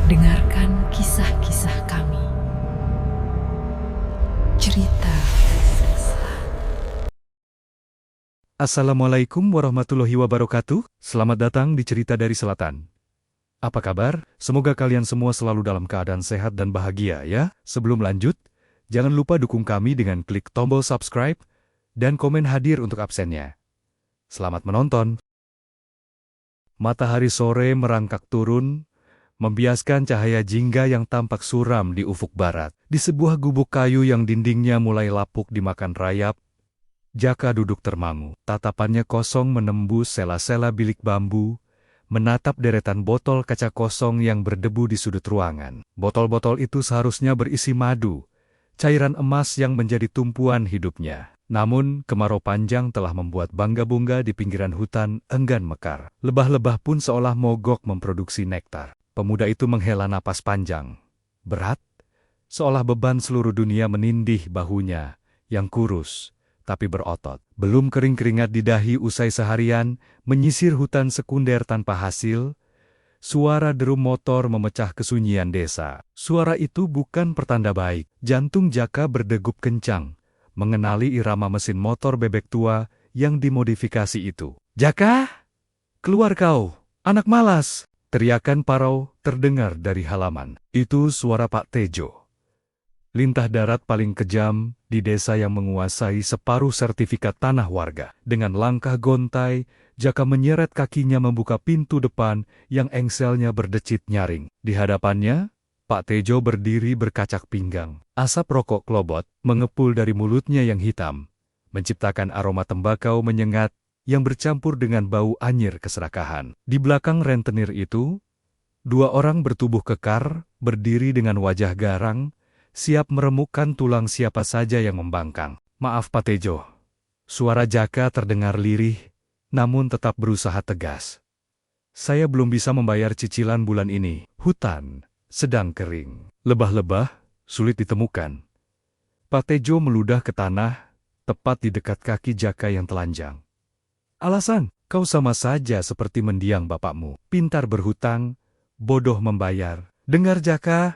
Dengarkan kisah-kisah kami. Cerita. Assalamualaikum warahmatullahi wabarakatuh. Selamat datang di Cerita dari Selatan. Apa kabar? Semoga kalian semua selalu dalam keadaan sehat dan bahagia ya. Sebelum lanjut, jangan lupa dukung kami dengan klik tombol subscribe dan komen hadir untuk absennya. Selamat menonton. Matahari sore merangkak turun, membiaskan cahaya jingga yang tampak suram di ufuk barat. Di sebuah gubuk kayu yang dindingnya mulai lapuk dimakan rayap, Jaka duduk termangu. Tatapannya kosong menembus sela-sela bilik bambu, menatap deretan botol kaca kosong yang berdebu di sudut ruangan. Botol-botol itu seharusnya berisi madu, cairan emas yang menjadi tumpuan hidupnya. Namun, kemarau panjang telah membuat bangga-bunga di pinggiran hutan enggan mekar. Lebah-lebah pun seolah mogok memproduksi nektar. Pemuda itu menghela napas panjang, berat, seolah beban seluruh dunia menindih bahunya yang kurus, tapi berotot. Belum kering keringat di dahi usai seharian menyisir hutan sekunder tanpa hasil, suara deru motor memecah kesunyian desa. Suara itu bukan pertanda baik. Jantung Jaka berdegup kencang, mengenali irama mesin motor bebek tua yang dimodifikasi itu. "Jaka, keluar kau, anak malas!" Teriakan parau terdengar dari halaman. Itu suara Pak Tejo, lintah darat paling kejam di desa yang menguasai separuh sertifikat tanah warga. Dengan langkah gontai, Jaka menyeret kakinya membuka pintu depan yang engselnya berdecit nyaring. Di hadapannya, Pak Tejo berdiri berkacak pinggang. Asap rokok klobot mengepul dari mulutnya yang hitam, menciptakan aroma tembakau menyengat yang bercampur dengan bau anyir keserakahan. Di belakang rentenir itu, dua orang bertubuh kekar, berdiri dengan wajah garang, siap meremukkan tulang siapa saja yang membangkang. "Maaf Pak Tejo." Suara Jaka terdengar lirih, namun tetap berusaha tegas. "Saya belum bisa membayar cicilan bulan ini. Hutan sedang kering. Lebah-lebah sulit ditemukan." Pak Tejo meludah ke tanah, tepat di dekat kaki Jaka yang telanjang. "Alasan? Kau sama saja seperti mendiang bapakmu. Pintar berhutang, bodoh membayar. Dengar Jaka,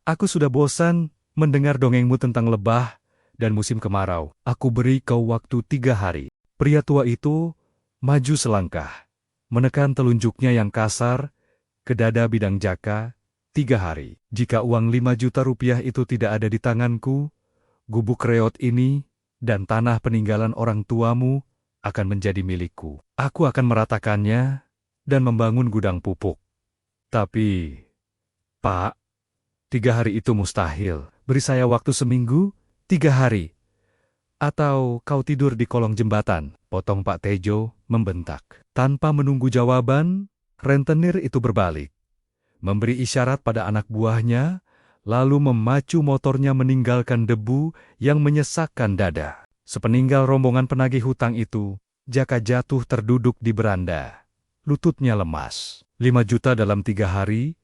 aku sudah bosan mendengar dongengmu tentang lebah dan musim kemarau. Aku beri kau waktu 3 hari. Pria tua itu maju selangkah, menekan telunjuknya yang kasar ke dada bidang Jaka. 3 hari. Jika uang 5 juta rupiah itu tidak ada di tanganku, gubuk reot ini dan tanah peninggalan orang tuamu akan menjadi milikku. Aku akan meratakannya dan membangun gudang pupuk. Tapi, Pak, 3 hari itu mustahil. Beri saya waktu seminggu, 3 hari. Atau kau tidur di kolong jembatan," potong Pak Tejo membentak. Tanpa menunggu jawaban, rentenir itu berbalik, memberi isyarat pada anak buahnya, lalu memacu motornya meninggalkan debu yang menyesakkan dada. Sepeninggal rombongan penagih hutang itu, Jaka jatuh terduduk di beranda. Lututnya lemas. 5 juta dalam 3 hari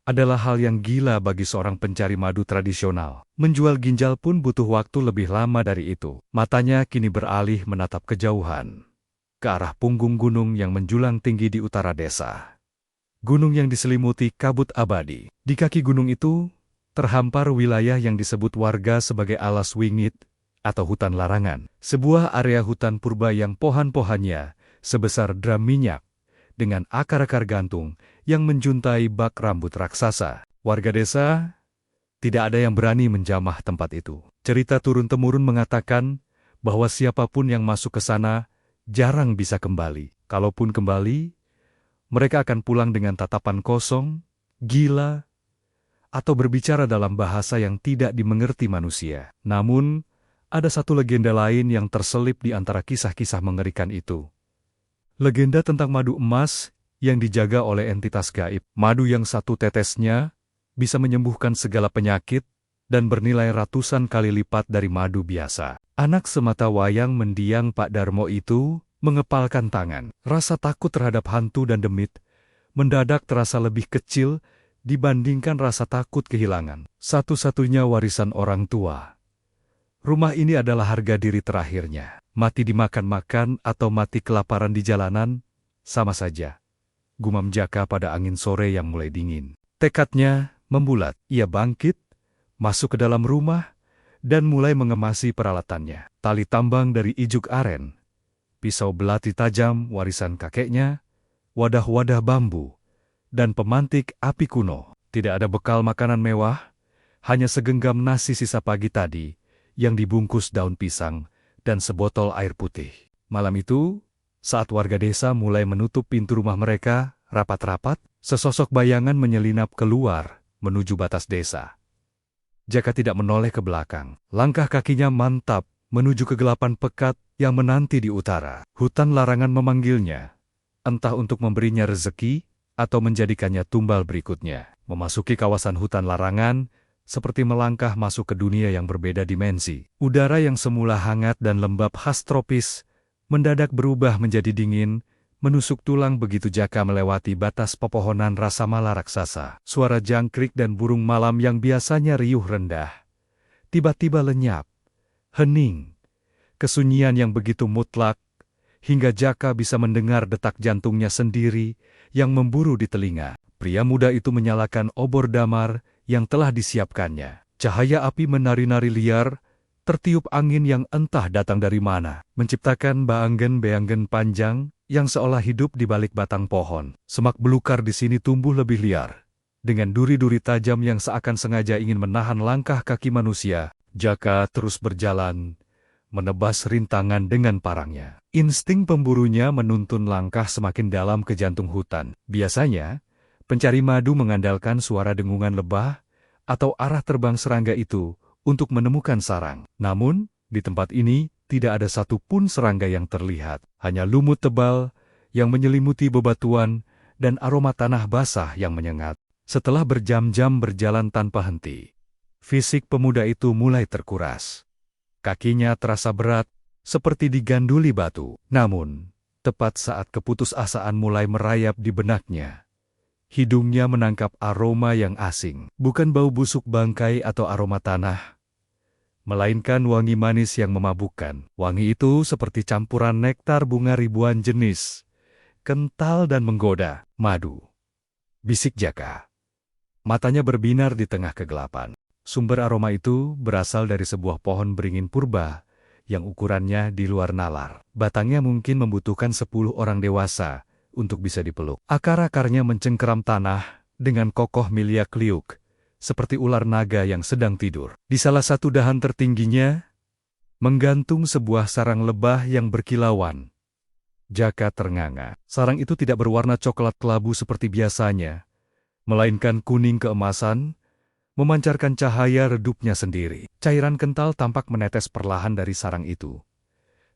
adalah hal yang gila bagi seorang pencari madu tradisional. Menjual ginjal pun butuh waktu lebih lama dari itu. Matanya kini beralih menatap kejauhan, ke arah punggung gunung yang menjulang tinggi di utara desa. Gunung yang diselimuti kabut abadi. Di kaki gunung itu, terhampar wilayah yang disebut warga sebagai Alas Wingit atau hutan larangan. Sebuah area hutan purba yang pohon-pohonnya sebesar drum minyak, dengan akar-akar gantung yang menjuntai bak rambut raksasa. Warga desa tidak ada yang berani menjamah tempat itu. Cerita turun-temurun mengatakan bahwa siapapun yang masuk ke sana jarang bisa kembali. Kalaupun kembali, mereka akan pulang dengan tatapan kosong, gila, atau berbicara dalam bahasa yang tidak dimengerti manusia. Namun, ada satu legenda lain yang terselip di antara kisah-kisah mengerikan itu. Legenda tentang madu emas yang dijaga oleh entitas gaib. Madu yang satu tetesnya bisa menyembuhkan segala penyakit dan bernilai ratusan kali lipat dari madu biasa. Anak semata wayang mendiang Pak Darmo itu mengepalkan tangan. Rasa takut terhadap hantu dan demit mendadak terasa lebih kecil dibandingkan rasa takut kehilangan satu-satunya warisan orang tua. Rumah ini adalah harga diri terakhirnya. Mati dimakan-makan atau mati kelaparan di jalanan, sama saja. Gumam Jaka pada angin sore yang mulai dingin. Tekadnya membulat. Ia bangkit, masuk ke dalam rumah, dan mulai mengemasi peralatannya. Tali tambang dari ijuk aren, pisau belati tajam warisan kakeknya, wadah-wadah bambu, dan pemantik api kuno. Tidak ada bekal makanan mewah, hanya segenggam nasi sisa pagi tadi yang dibungkus daun pisang dan sebotol air putih. Malam itu, saat warga desa mulai menutup pintu rumah mereka rapat-rapat, sesosok bayangan menyelinap keluar menuju batas desa. Jaka tidak menoleh ke belakang. Langkah kakinya mantap menuju kegelapan pekat yang menanti di utara. Hutan larangan memanggilnya, entah untuk memberinya rezeki atau menjadikannya tumbal berikutnya. Memasuki kawasan hutan larangan, seperti melangkah masuk ke dunia yang berbeda dimensi. Udara yang semula hangat dan lembab khas tropis, mendadak berubah menjadi dingin, menusuk tulang begitu Jaka melewati batas pepohonan rasamala raksasa. Suara jangkrik dan burung malam yang biasanya riuh rendah, tiba-tiba lenyap, hening. Kesunyian yang begitu mutlak, hingga Jaka bisa mendengar detak jantungnya sendiri yang memburu di telinga. Pria muda itu menyalakan obor damar yang telah disiapkannya. Cahaya api menari-nari liar, tertiup angin yang entah datang dari mana, menciptakan beanggen-beanggen panjang yang seolah hidup di balik batang pohon. Semak belukar di sini tumbuh lebih liar, dengan duri-duri tajam yang seakan sengaja ingin menahan langkah kaki manusia. Jaka terus berjalan, menebas rintangan dengan parangnya. Insting pemburunya menuntun langkah semakin dalam ke jantung hutan. Biasanya, pencari madu mengandalkan suara dengungan lebah atau arah terbang serangga itu untuk menemukan sarang. Namun, di tempat ini tidak ada satupun serangga yang terlihat. Hanya lumut tebal yang menyelimuti bebatuan dan aroma tanah basah yang menyengat. Setelah berjam-jam berjalan tanpa henti, fisik pemuda itu mulai terkuras. Kakinya terasa berat, seperti diganduli batu. Namun, tepat saat keputusasaan mulai merayap di benaknya, hidungnya menangkap aroma yang asing. Bukan bau busuk bangkai atau aroma tanah, melainkan wangi manis yang memabukkan. Wangi itu seperti campuran nektar bunga ribuan jenis, kental dan menggoda. Madu, bisik Jaka. Matanya berbinar di tengah kegelapan. Sumber aroma itu berasal dari sebuah pohon beringin purba yang ukurannya di luar nalar. Batangnya mungkin membutuhkan 10 orang dewasa untuk bisa dipeluk. Akar-akarnya mencengkeram tanah dengan kokoh miliak-liuk, seperti ular naga yang sedang tidur. Di salah satu dahan tertingginya, menggantung sebuah sarang lebah yang berkilauan. Jaka ternganga. Sarang itu tidak berwarna coklat kelabu seperti biasanya, melainkan kuning keemasan, memancarkan cahaya redupnya sendiri. Cairan kental tampak menetes perlahan dari sarang itu,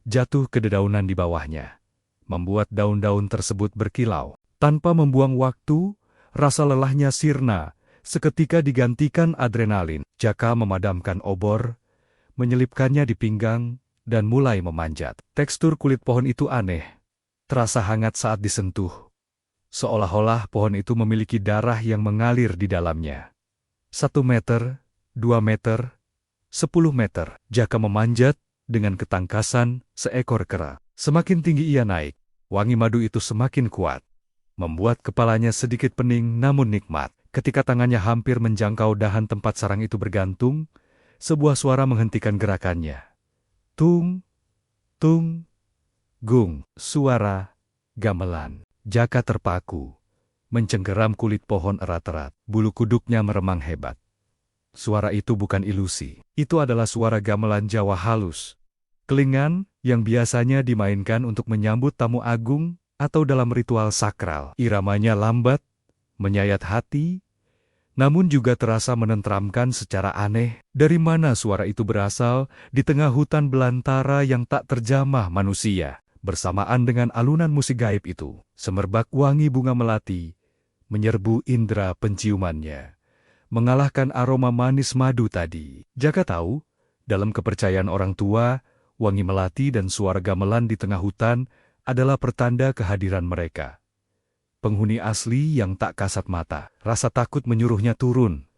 jatuh ke dedaunan di bawahnya, membuat daun-daun tersebut berkilau. Tanpa membuang waktu, rasa lelahnya sirna, seketika digantikan adrenalin. Jaka memadamkan obor, menyelipkannya di pinggang, dan mulai memanjat. Tekstur kulit pohon itu aneh, terasa hangat saat disentuh, seolah-olah pohon itu memiliki darah yang mengalir di dalamnya. 1 meter, 2 meter, 10 meter. Jaka memanjat dengan ketangkasan seekor kera. Semakin tinggi ia naik, wangi madu itu semakin kuat, membuat kepalanya sedikit pening namun nikmat. Ketika tangannya hampir menjangkau dahan tempat sarang itu bergantung, sebuah suara menghentikan gerakannya. Tung, tung, gung. Suara gamelan. Jaka terpaku, mencengkeram kulit pohon erat-erat. Bulu kuduknya meremang hebat. Suara itu bukan ilusi. Itu adalah suara gamelan Jawa halus. Kelingan yang biasanya dimainkan untuk menyambut tamu agung atau dalam ritual sakral. Iramanya lambat, menyayat hati, namun juga terasa menenteramkan secara aneh. Dari mana suara itu berasal di tengah hutan belantara yang tak terjamah manusia? Bersamaan dengan alunan musik gaib itu, semerbak wangi bunga melati menyerbu indera penciumannya, mengalahkan aroma manis madu tadi. Jaka tahu, dalam kepercayaan orang tua, wangi melati dan suara gamelan di tengah hutan adalah pertanda kehadiran mereka. Penghuni asli yang tak kasat mata. Rasa takut menyuruhnya turun,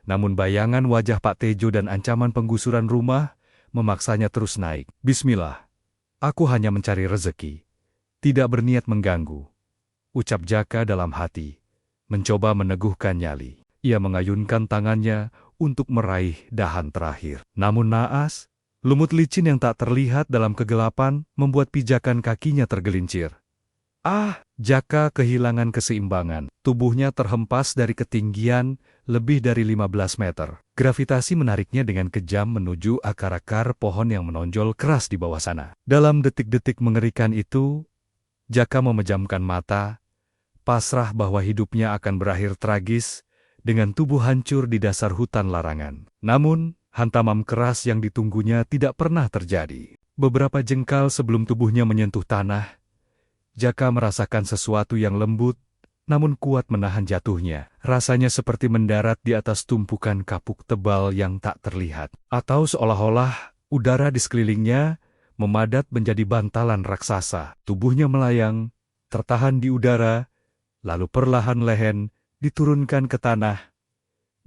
namun bayangan wajah Pak Tejo dan ancaman penggusuran rumah memaksanya terus naik. Bismillah, aku hanya mencari rezeki, tidak berniat mengganggu, ucap Jaka dalam hati, mencoba meneguhkan nyali. Ia mengayunkan tangannya untuk meraih dahan terakhir. Namun naas, lumut licin yang tak terlihat dalam kegelapan membuat pijakan kakinya tergelincir. Ah! Jaka kehilangan keseimbangan. Tubuhnya terhempas dari ketinggian lebih dari 15 meter. Gravitasi menariknya dengan kejam menuju akar-akar pohon yang menonjol keras di bawah sana. Dalam detik-detik mengerikan itu, Jaka memejamkan mata, pasrah bahwa hidupnya akan berakhir tragis dengan tubuh hancur di dasar hutan larangan. Namun, hantaman keras yang ditunggunya tidak pernah terjadi. Beberapa jengkal sebelum tubuhnya menyentuh tanah, Jaka merasakan sesuatu yang lembut, namun kuat menahan jatuhnya. Rasanya seperti mendarat di atas tumpukan kapuk tebal yang tak terlihat. Atau seolah-olah udara di sekelilingnya memadat menjadi bantalan raksasa. Tubuhnya melayang, tertahan di udara, lalu perlahan-lahan diturunkan ke tanah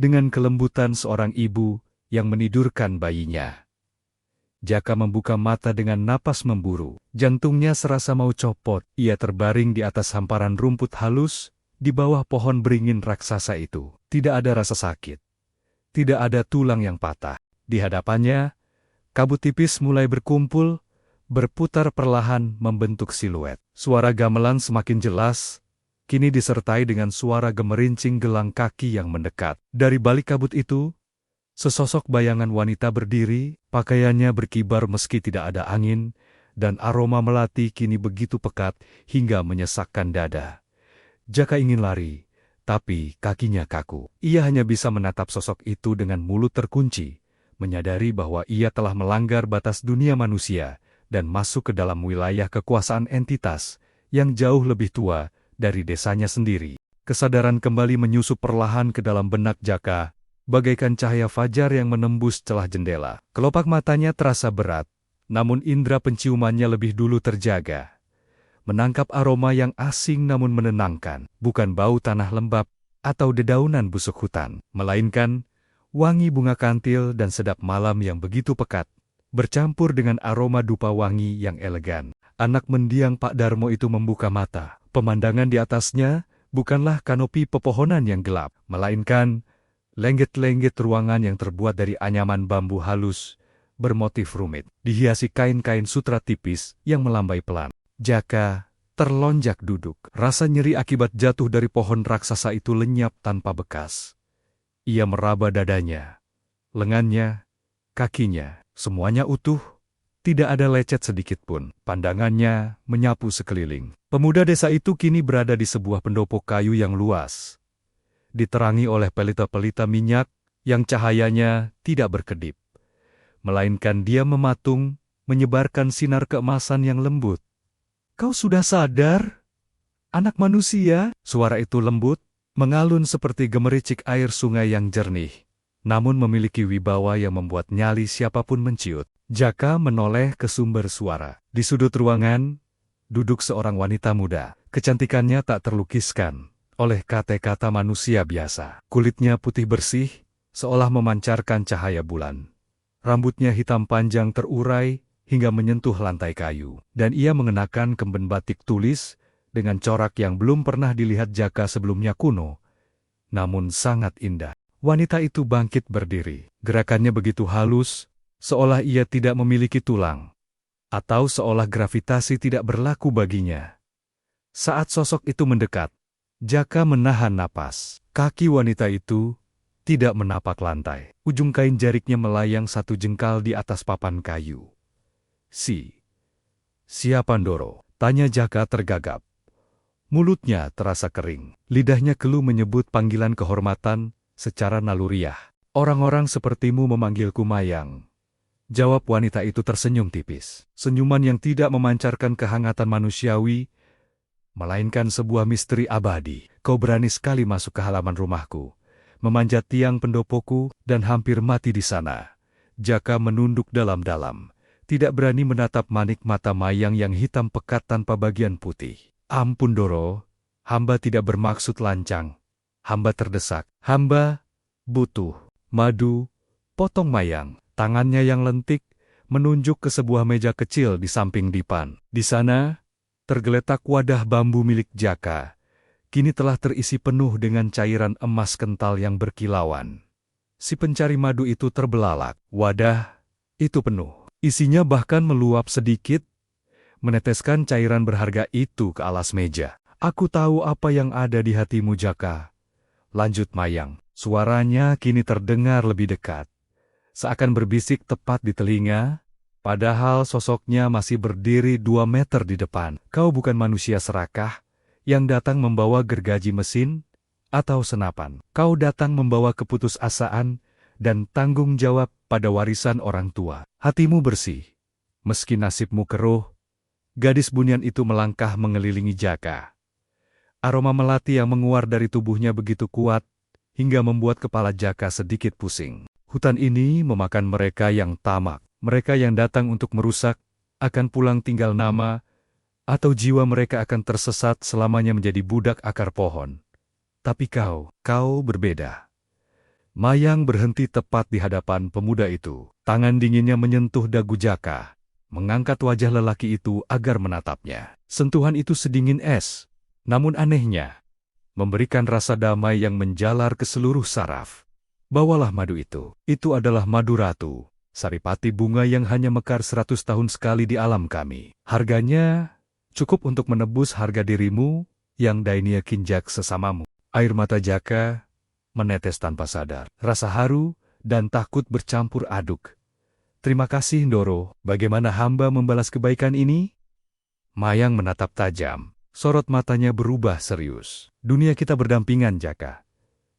dengan kelembutan seorang ibu yang menidurkan bayinya. Jaka membuka mata dengan napas memburu. Jantungnya serasa mau copot. Ia terbaring di atas hamparan rumput halus di bawah pohon beringin raksasa itu. Tidak ada rasa sakit. Tidak ada tulang yang patah. Di hadapannya, kabut tipis mulai berkumpul, berputar perlahan membentuk siluet. Suara gamelan semakin jelas, kini disertai dengan suara gemerincing gelang kaki yang mendekat. Dari balik kabut itu, sesosok bayangan wanita berdiri, pakaiannya berkibar meski tidak ada angin, dan aroma melati kini begitu pekat hingga menyesakkan dada. Jaka ingin lari, tapi kakinya kaku. Ia hanya bisa menatap sosok itu dengan mulut terkunci, menyadari bahwa ia telah melanggar batas dunia manusia dan masuk ke dalam wilayah kekuasaan entitas yang jauh lebih tua dari desanya sendiri. Kesadaran kembali menyusup perlahan ke dalam benak Jaka, bagaikan cahaya fajar yang menembus celah jendela. Kelopak matanya terasa berat, namun indera penciumannya lebih dulu terjaga. Menangkap aroma yang asing namun menenangkan, bukan bau tanah lembab atau dedaunan busuk hutan, melainkan wangi bunga kantil dan sedap malam yang begitu pekat, bercampur dengan aroma dupa wangi yang elegan. Anak mendiang Pak Darmo itu membuka mata. Pemandangan di atasnya bukanlah kanopi pepohonan yang gelap, melainkan lengget-lengget ruangan yang terbuat dari anyaman bambu halus, bermotif rumit, dihiasi kain-kain sutra tipis yang melambai pelan. Jaka terlonjak duduk. Rasa nyeri akibat jatuh dari pohon raksasa itu lenyap tanpa bekas. Ia meraba dadanya, lengannya, kakinya, semuanya utuh, tidak ada lecet sedikit pun. Pandangannya menyapu sekeliling. Pemuda desa itu kini berada di sebuah pendopo kayu yang luas, diterangi oleh pelita-pelita minyak yang cahayanya tidak berkedip, melainkan dia mematung, menyebarkan sinar keemasan yang lembut. "Kau sudah sadar, anak manusia?" Suara itu lembut, mengalun seperti gemericik air sungai yang jernih, namun memiliki wibawa yang membuat nyali siapapun menciut. Jaka menoleh ke sumber suara. Di sudut ruangan, duduk seorang wanita muda. Kecantikannya tak terlukiskan oleh kata-kata manusia biasa. Kulitnya putih bersih, seolah memancarkan cahaya bulan. Rambutnya hitam panjang terurai hingga menyentuh lantai kayu. Dan ia mengenakan kemben batik tulis dengan corak yang belum pernah dilihat Jaka sebelumnya kuno, namun sangat indah. Wanita itu bangkit berdiri. Gerakannya begitu halus, seolah ia tidak memiliki tulang, atau seolah gravitasi tidak berlaku baginya. Saat sosok itu mendekat, Jaka menahan napas. Kaki wanita itu tidak menapak lantai. Ujung kain jariknya melayang satu jengkal di atas papan kayu. "Siapa Ndoro?" tanya Jaka tergagap. Mulutnya terasa kering. Lidahnya keluh menyebut panggilan kehormatan secara naluriah. "Orang-orang sepertimu memanggilku Mayang," jawab wanita itu tersenyum tipis. Senyuman yang tidak memancarkan kehangatan manusiawi, melainkan sebuah misteri abadi. "Kau berani sekali masuk ke halaman rumahku, memanjat tiang pendopoku, dan hampir mati di sana." Jaka menunduk dalam-dalam, tidak berani menatap manik mata Mayang yang hitam pekat tanpa bagian putih. "Ampun Doro, hamba tidak bermaksud lancang. Hamba terdesak. Hamba butuh madu," potong Mayang. Tangannya yang lentik menunjuk ke sebuah meja kecil di samping dipan. Di sana, tergeletak wadah bambu milik Jaka, kini telah terisi penuh dengan cairan emas kental yang berkilauan. Si pencari madu itu terbelalak. Wadah itu penuh. Isinya bahkan meluap sedikit, meneteskan cairan berharga itu ke alas meja. "Aku tahu apa yang ada di hatimu, Jaka," lanjut Mayang. Suaranya kini terdengar lebih dekat, seakan berbisik tepat di telinga, padahal sosoknya masih berdiri 2 meter di depan. "Kau bukan manusia serakah yang datang membawa gergaji mesin atau senapan. Kau datang membawa keputusasaan dan tanggung jawab pada warisan orang tua. Hatimu bersih, meski nasibmu keruh." Gadis bunian itu melangkah mengelilingi Jaka. Aroma melati yang menguar dari tubuhnya begitu kuat, hingga membuat kepala Jaka sedikit pusing. Hutan ini memakan mereka yang tamak. Mereka yang datang untuk merusak, akan pulang tinggal nama, atau jiwa mereka akan tersesat selamanya menjadi budak akar pohon. Tapi kau berbeda. Mayang berhenti tepat di hadapan pemuda itu. Tangan dinginnya menyentuh dagu Jaka, mengangkat wajah lelaki itu agar menatapnya. Sentuhan itu sedingin es, namun anehnya, memberikan rasa damai yang menjalar ke seluruh saraf. "Bawalah madu itu. Itu adalah madu ratu, saripati bunga yang hanya mekar 100 tahun sekali di alam kami. Harganya cukup untuk menebus harga dirimu yang Dainia Kinjak sesamamu." Air mata Jaka menetes tanpa sadar. Rasa haru dan takut bercampur aduk. "Terima kasih, Ndoro. Bagaimana hamba membalas kebaikan ini?" Mayang menatap tajam. Sorot matanya berubah serius. "Dunia kita berdampingan, Jaka.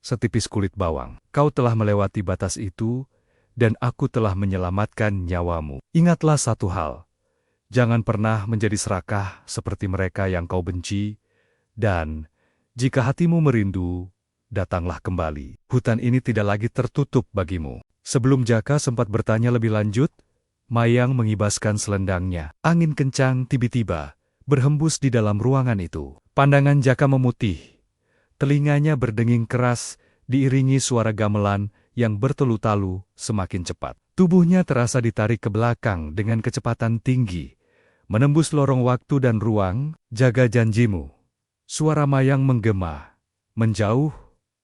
Setipis kulit bawang. Kau telah melewati batas itu, dan aku telah menyelamatkan nyawamu. Ingatlah satu hal. Jangan pernah menjadi serakah seperti mereka yang kau benci, dan jika hatimu merindu, datanglah kembali. Hutan ini tidak lagi tertutup bagimu." Sebelum Jaka sempat bertanya lebih lanjut, Mayang mengibaskan selendangnya. Angin kencang tiba-tiba berhembus di dalam ruangan itu. Pandangan Jaka memutih. Telinganya berdenging keras, diiringi suara gamelan yang bertalu-talu semakin cepat. Tubuhnya terasa ditarik ke belakang dengan kecepatan tinggi, menembus lorong waktu dan ruang. "Jaga janjimu." Suara Mayang menggema, menjauh,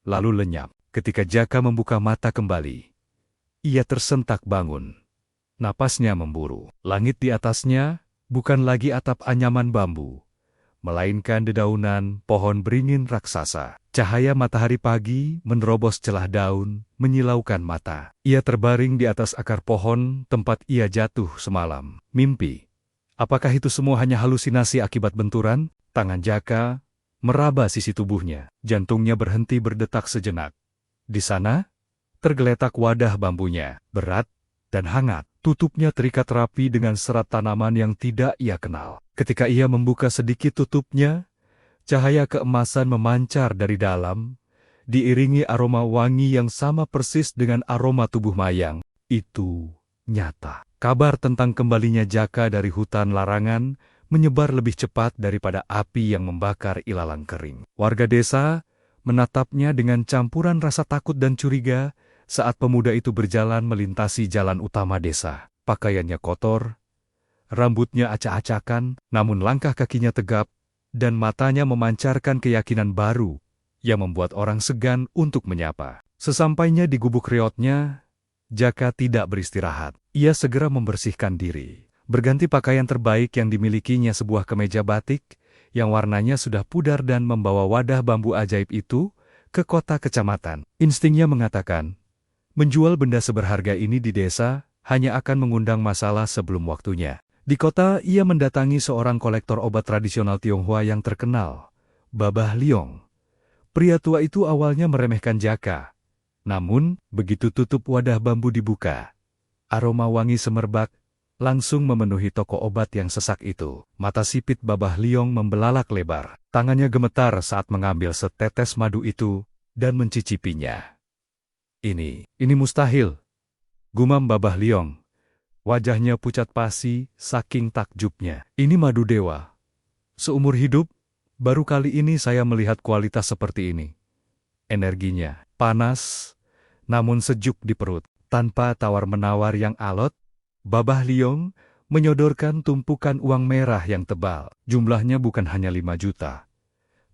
lalu lenyap. Ketika Jaka membuka mata kembali, ia tersentak bangun. Napasnya memburu. Langit di atasnya bukan lagi atap anyaman bambu, melainkan dedaunan pohon beringin raksasa. Cahaya matahari pagi menerobos celah daun, menyilaukan mata. Ia terbaring di atas akar pohon tempat ia jatuh semalam. Mimpi. Apakah itu semua hanya halusinasi akibat benturan? Tangan Jaka meraba sisi tubuhnya. Jantungnya berhenti berdetak sejenak. Di sana, tergeletak wadah bambunya, berat dan hangat. Tutupnya terikat rapi dengan serat tanaman yang tidak ia kenal. Ketika ia membuka sedikit tutupnya, cahaya keemasan memancar dari dalam, diiringi aroma wangi yang sama persis dengan aroma tubuh Mayang. Itu nyata. Kabar tentang kembalinya Jaka dari hutan larangan menyebar lebih cepat daripada api yang membakar ilalang kering. Warga desa menatapnya dengan campuran rasa takut dan curiga saat pemuda itu berjalan melintasi jalan utama desa. Pakaiannya kotor, rambutnya acak-acakan, namun langkah kakinya tegap, dan matanya memancarkan keyakinan baru yang membuat orang segan untuk menyapa. Sesampainya di gubuk reotnya, Jaka tidak beristirahat. Ia segera membersihkan diri, berganti pakaian terbaik yang dimilikinya, sebuah kemeja batik yang warnanya sudah pudar, dan membawa wadah bambu ajaib itu ke kota kecamatan. Instingnya mengatakan, menjual benda seberharga ini di desa hanya akan mengundang masalah sebelum waktunya. Di kota, ia mendatangi seorang kolektor obat tradisional Tionghoa yang terkenal, Babah Liong. Pria tua itu awalnya meremehkan Jaka. Namun, begitu tutup wadah bambu dibuka, aroma wangi semerbak langsung memenuhi toko obat yang sesak itu. Mata sipit Babah Liong membelalak lebar. Tangannya gemetar saat mengambil setetes madu itu dan mencicipinya. Ini mustahil, gumam Babah Liong. Wajahnya pucat pasi saking takjubnya. "Ini madu dewa. Seumur hidup, baru kali ini saya melihat kualitas seperti ini." Energinya panas, namun sejuk di perut. Tanpa tawar-menawar yang alot, Babah Liong menyodorkan tumpukan uang merah yang tebal. Jumlahnya bukan hanya 5 juta,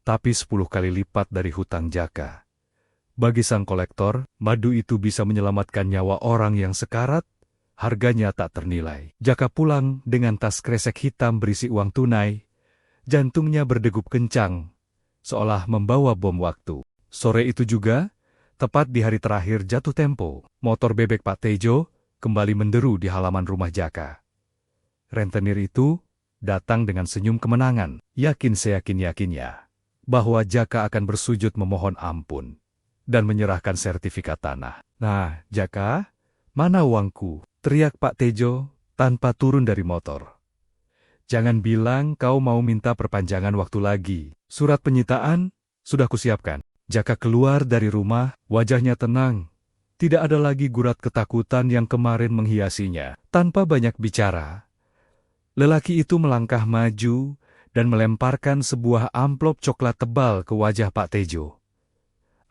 tapi 10 kali lipat dari hutang Jaka. Bagi sang kolektor, madu itu bisa menyelamatkan nyawa orang yang sekarat, harganya tak ternilai. Jaka pulang dengan tas kresek hitam berisi uang tunai, jantungnya berdegup kencang, seolah membawa bom waktu. Sore itu juga, tepat di hari terakhir jatuh tempo, motor bebek Pak Tejo kembali menderu di halaman rumah Jaka. Rentenir itu datang dengan senyum kemenangan, yakin seyakin-yakinnya bahwa Jaka akan bersujud memohon ampun dan menyerahkan sertifikat tanah. "Nah, Jaka, mana uangku?" teriak Pak Tejo tanpa turun dari motor. "Jangan bilang kau mau minta perpanjangan waktu lagi. Surat penyitaan sudah kusiapkan." Jaka keluar dari rumah, wajahnya tenang. Tidak ada lagi gurat ketakutan yang kemarin menghiasinya. Tanpa banyak bicara, lelaki itu melangkah maju dan melemparkan sebuah amplop coklat tebal ke wajah Pak Tejo.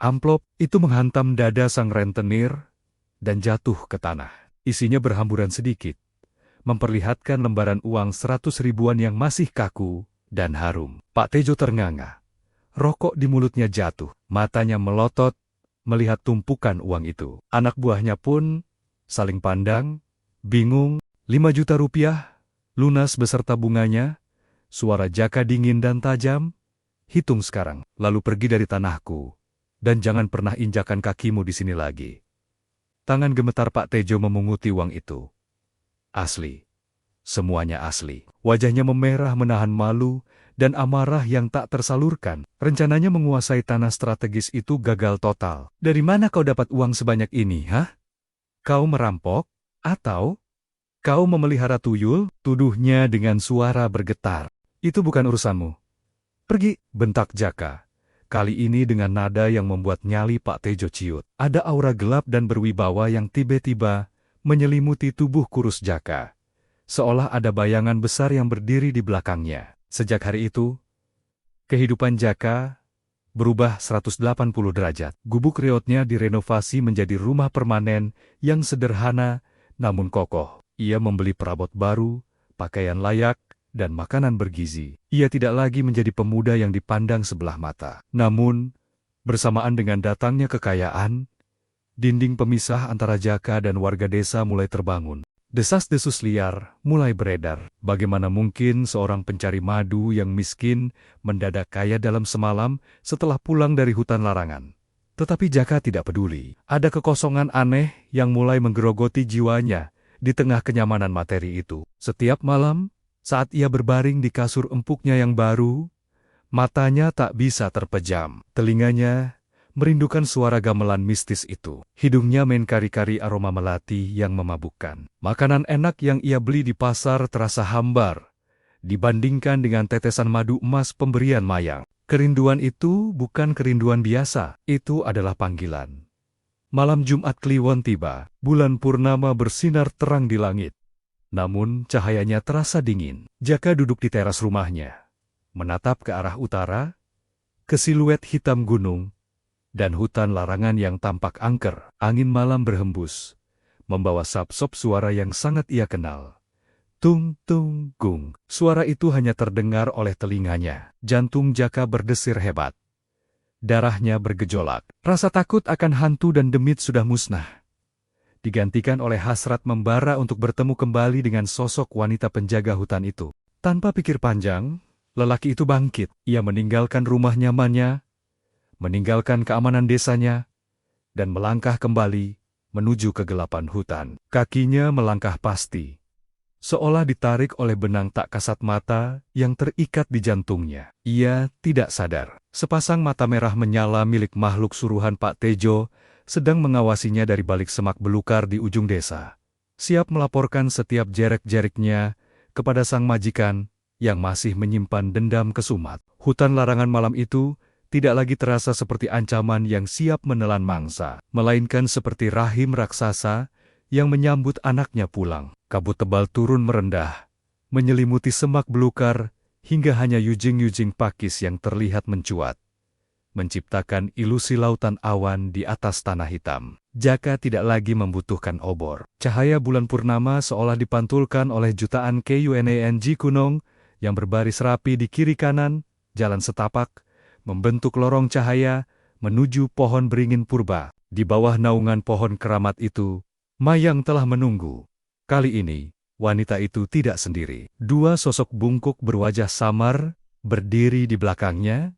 Amplop itu menghantam dada sang rentenir dan jatuh ke tanah. Isinya berhamburan sedikit, memperlihatkan lembaran uang 100 ribuan yang masih kaku dan harum. Pak Tejo ternganga. Rokok di mulutnya jatuh, matanya melotot melihat tumpukan uang itu. Anak buahnya pun saling pandang, bingung. 5 juta rupiah, lunas beserta bunganya. Suara Jaka dingin dan tajam. "Hitung sekarang, lalu pergi dari tanahku, dan jangan pernah injakan kakimu di sini lagi." Tangan gemetar Pak Tejo memunguti uang itu. Asli. Semuanya asli. Wajahnya memerah menahan malu dan amarah yang tak tersalurkan. Rencananya menguasai tanah strategis itu gagal total. "Dari mana kau dapat uang sebanyak ini, hah? Kau merampok? Atau kau memelihara tuyul?" tuduhnya dengan suara bergetar. "Itu bukan urusanmu. Pergi," bentak Jaka. Kali ini dengan nada yang membuat nyali Pak Tejo ciut. Ada aura gelap dan berwibawa yang tiba-tiba menyelimuti tubuh kurus Jaka, seolah ada bayangan besar yang berdiri di belakangnya. Sejak hari itu, kehidupan Jaka berubah 180 derajat. Gubuk reotnya direnovasi menjadi rumah permanen yang sederhana namun kokoh. Ia membeli perabot baru, pakaian layak, dan makanan bergizi. Ia tidak lagi menjadi pemuda yang dipandang sebelah mata. Namun, bersamaan dengan datangnya kekayaan, dinding pemisah antara Jaka dan warga desa mulai terbangun. Desas-desus liar mulai beredar. Bagaimana mungkin seorang pencari madu yang miskin mendadak kaya dalam semalam setelah pulang dari hutan larangan? Tetapi Jaka tidak peduli. Ada kekosongan aneh yang mulai menggerogoti jiwanya di tengah kenyamanan materi itu. Setiap malam, saat ia berbaring di kasur empuknya yang baru, matanya tak bisa terpejam. Telinganya merindukan suara gamelan mistis itu. Hidungnya main kari-kari aroma melati yang memabukkan. Makanan enak yang ia beli di pasar terasa hambar dibandingkan dengan tetesan madu emas pemberian Mayang. Kerinduan itu bukan kerinduan biasa, itu adalah panggilan. Malam Jumat Kliwon tiba, bulan purnama bersinar terang di langit. Namun cahayanya terasa dingin. Jaka duduk di teras rumahnya, menatap ke arah utara, ke siluet hitam gunung, dan hutan larangan yang tampak angker. Angin malam berhembus, membawa sap-sop suara yang sangat ia kenal. Tung tung gung. Suara itu hanya terdengar oleh telinganya. Jantung Jaka berdesir hebat. Darahnya bergejolak. Rasa takut akan hantu dan demit sudah musnah, digantikan oleh hasrat membara untuk bertemu kembali dengan sosok wanita penjaga hutan itu. Tanpa pikir panjang, lelaki itu bangkit. Ia meninggalkan rumah nyamannya, meninggalkan keamanan desanya, dan melangkah kembali menuju kegelapan hutan. Kakinya melangkah pasti, seolah ditarik oleh benang tak kasat mata yang terikat di jantungnya. Ia tidak sadar, sepasang mata merah menyala milik makhluk suruhan Pak Tejo sedang mengawasinya dari balik semak belukar di ujung desa, siap melaporkan setiap jerik-jeriknya kepada sang majikan yang masih menyimpan dendam kesumat. Hutan larangan malam itu tidak lagi terasa seperti ancaman yang siap menelan mangsa, melainkan seperti rahim raksasa yang menyambut anaknya pulang. Kabut tebal turun merendah, menyelimuti semak belukar hingga hanya yujing-yujing pakis yang terlihat mencuat, menciptakan ilusi lautan awan di atas tanah hitam. Jaka tidak lagi membutuhkan obor. Cahaya bulan purnama seolah dipantulkan oleh jutaan KUNANG gunung yang berbaris rapi di kiri kanan jalan setapak, membentuk lorong cahaya menuju pohon beringin purba. Di bawah naungan pohon keramat itu, Mayang telah menunggu. Kali ini, wanita itu tidak sendiri. Dua sosok bungkuk berwajah samar berdiri di belakangnya,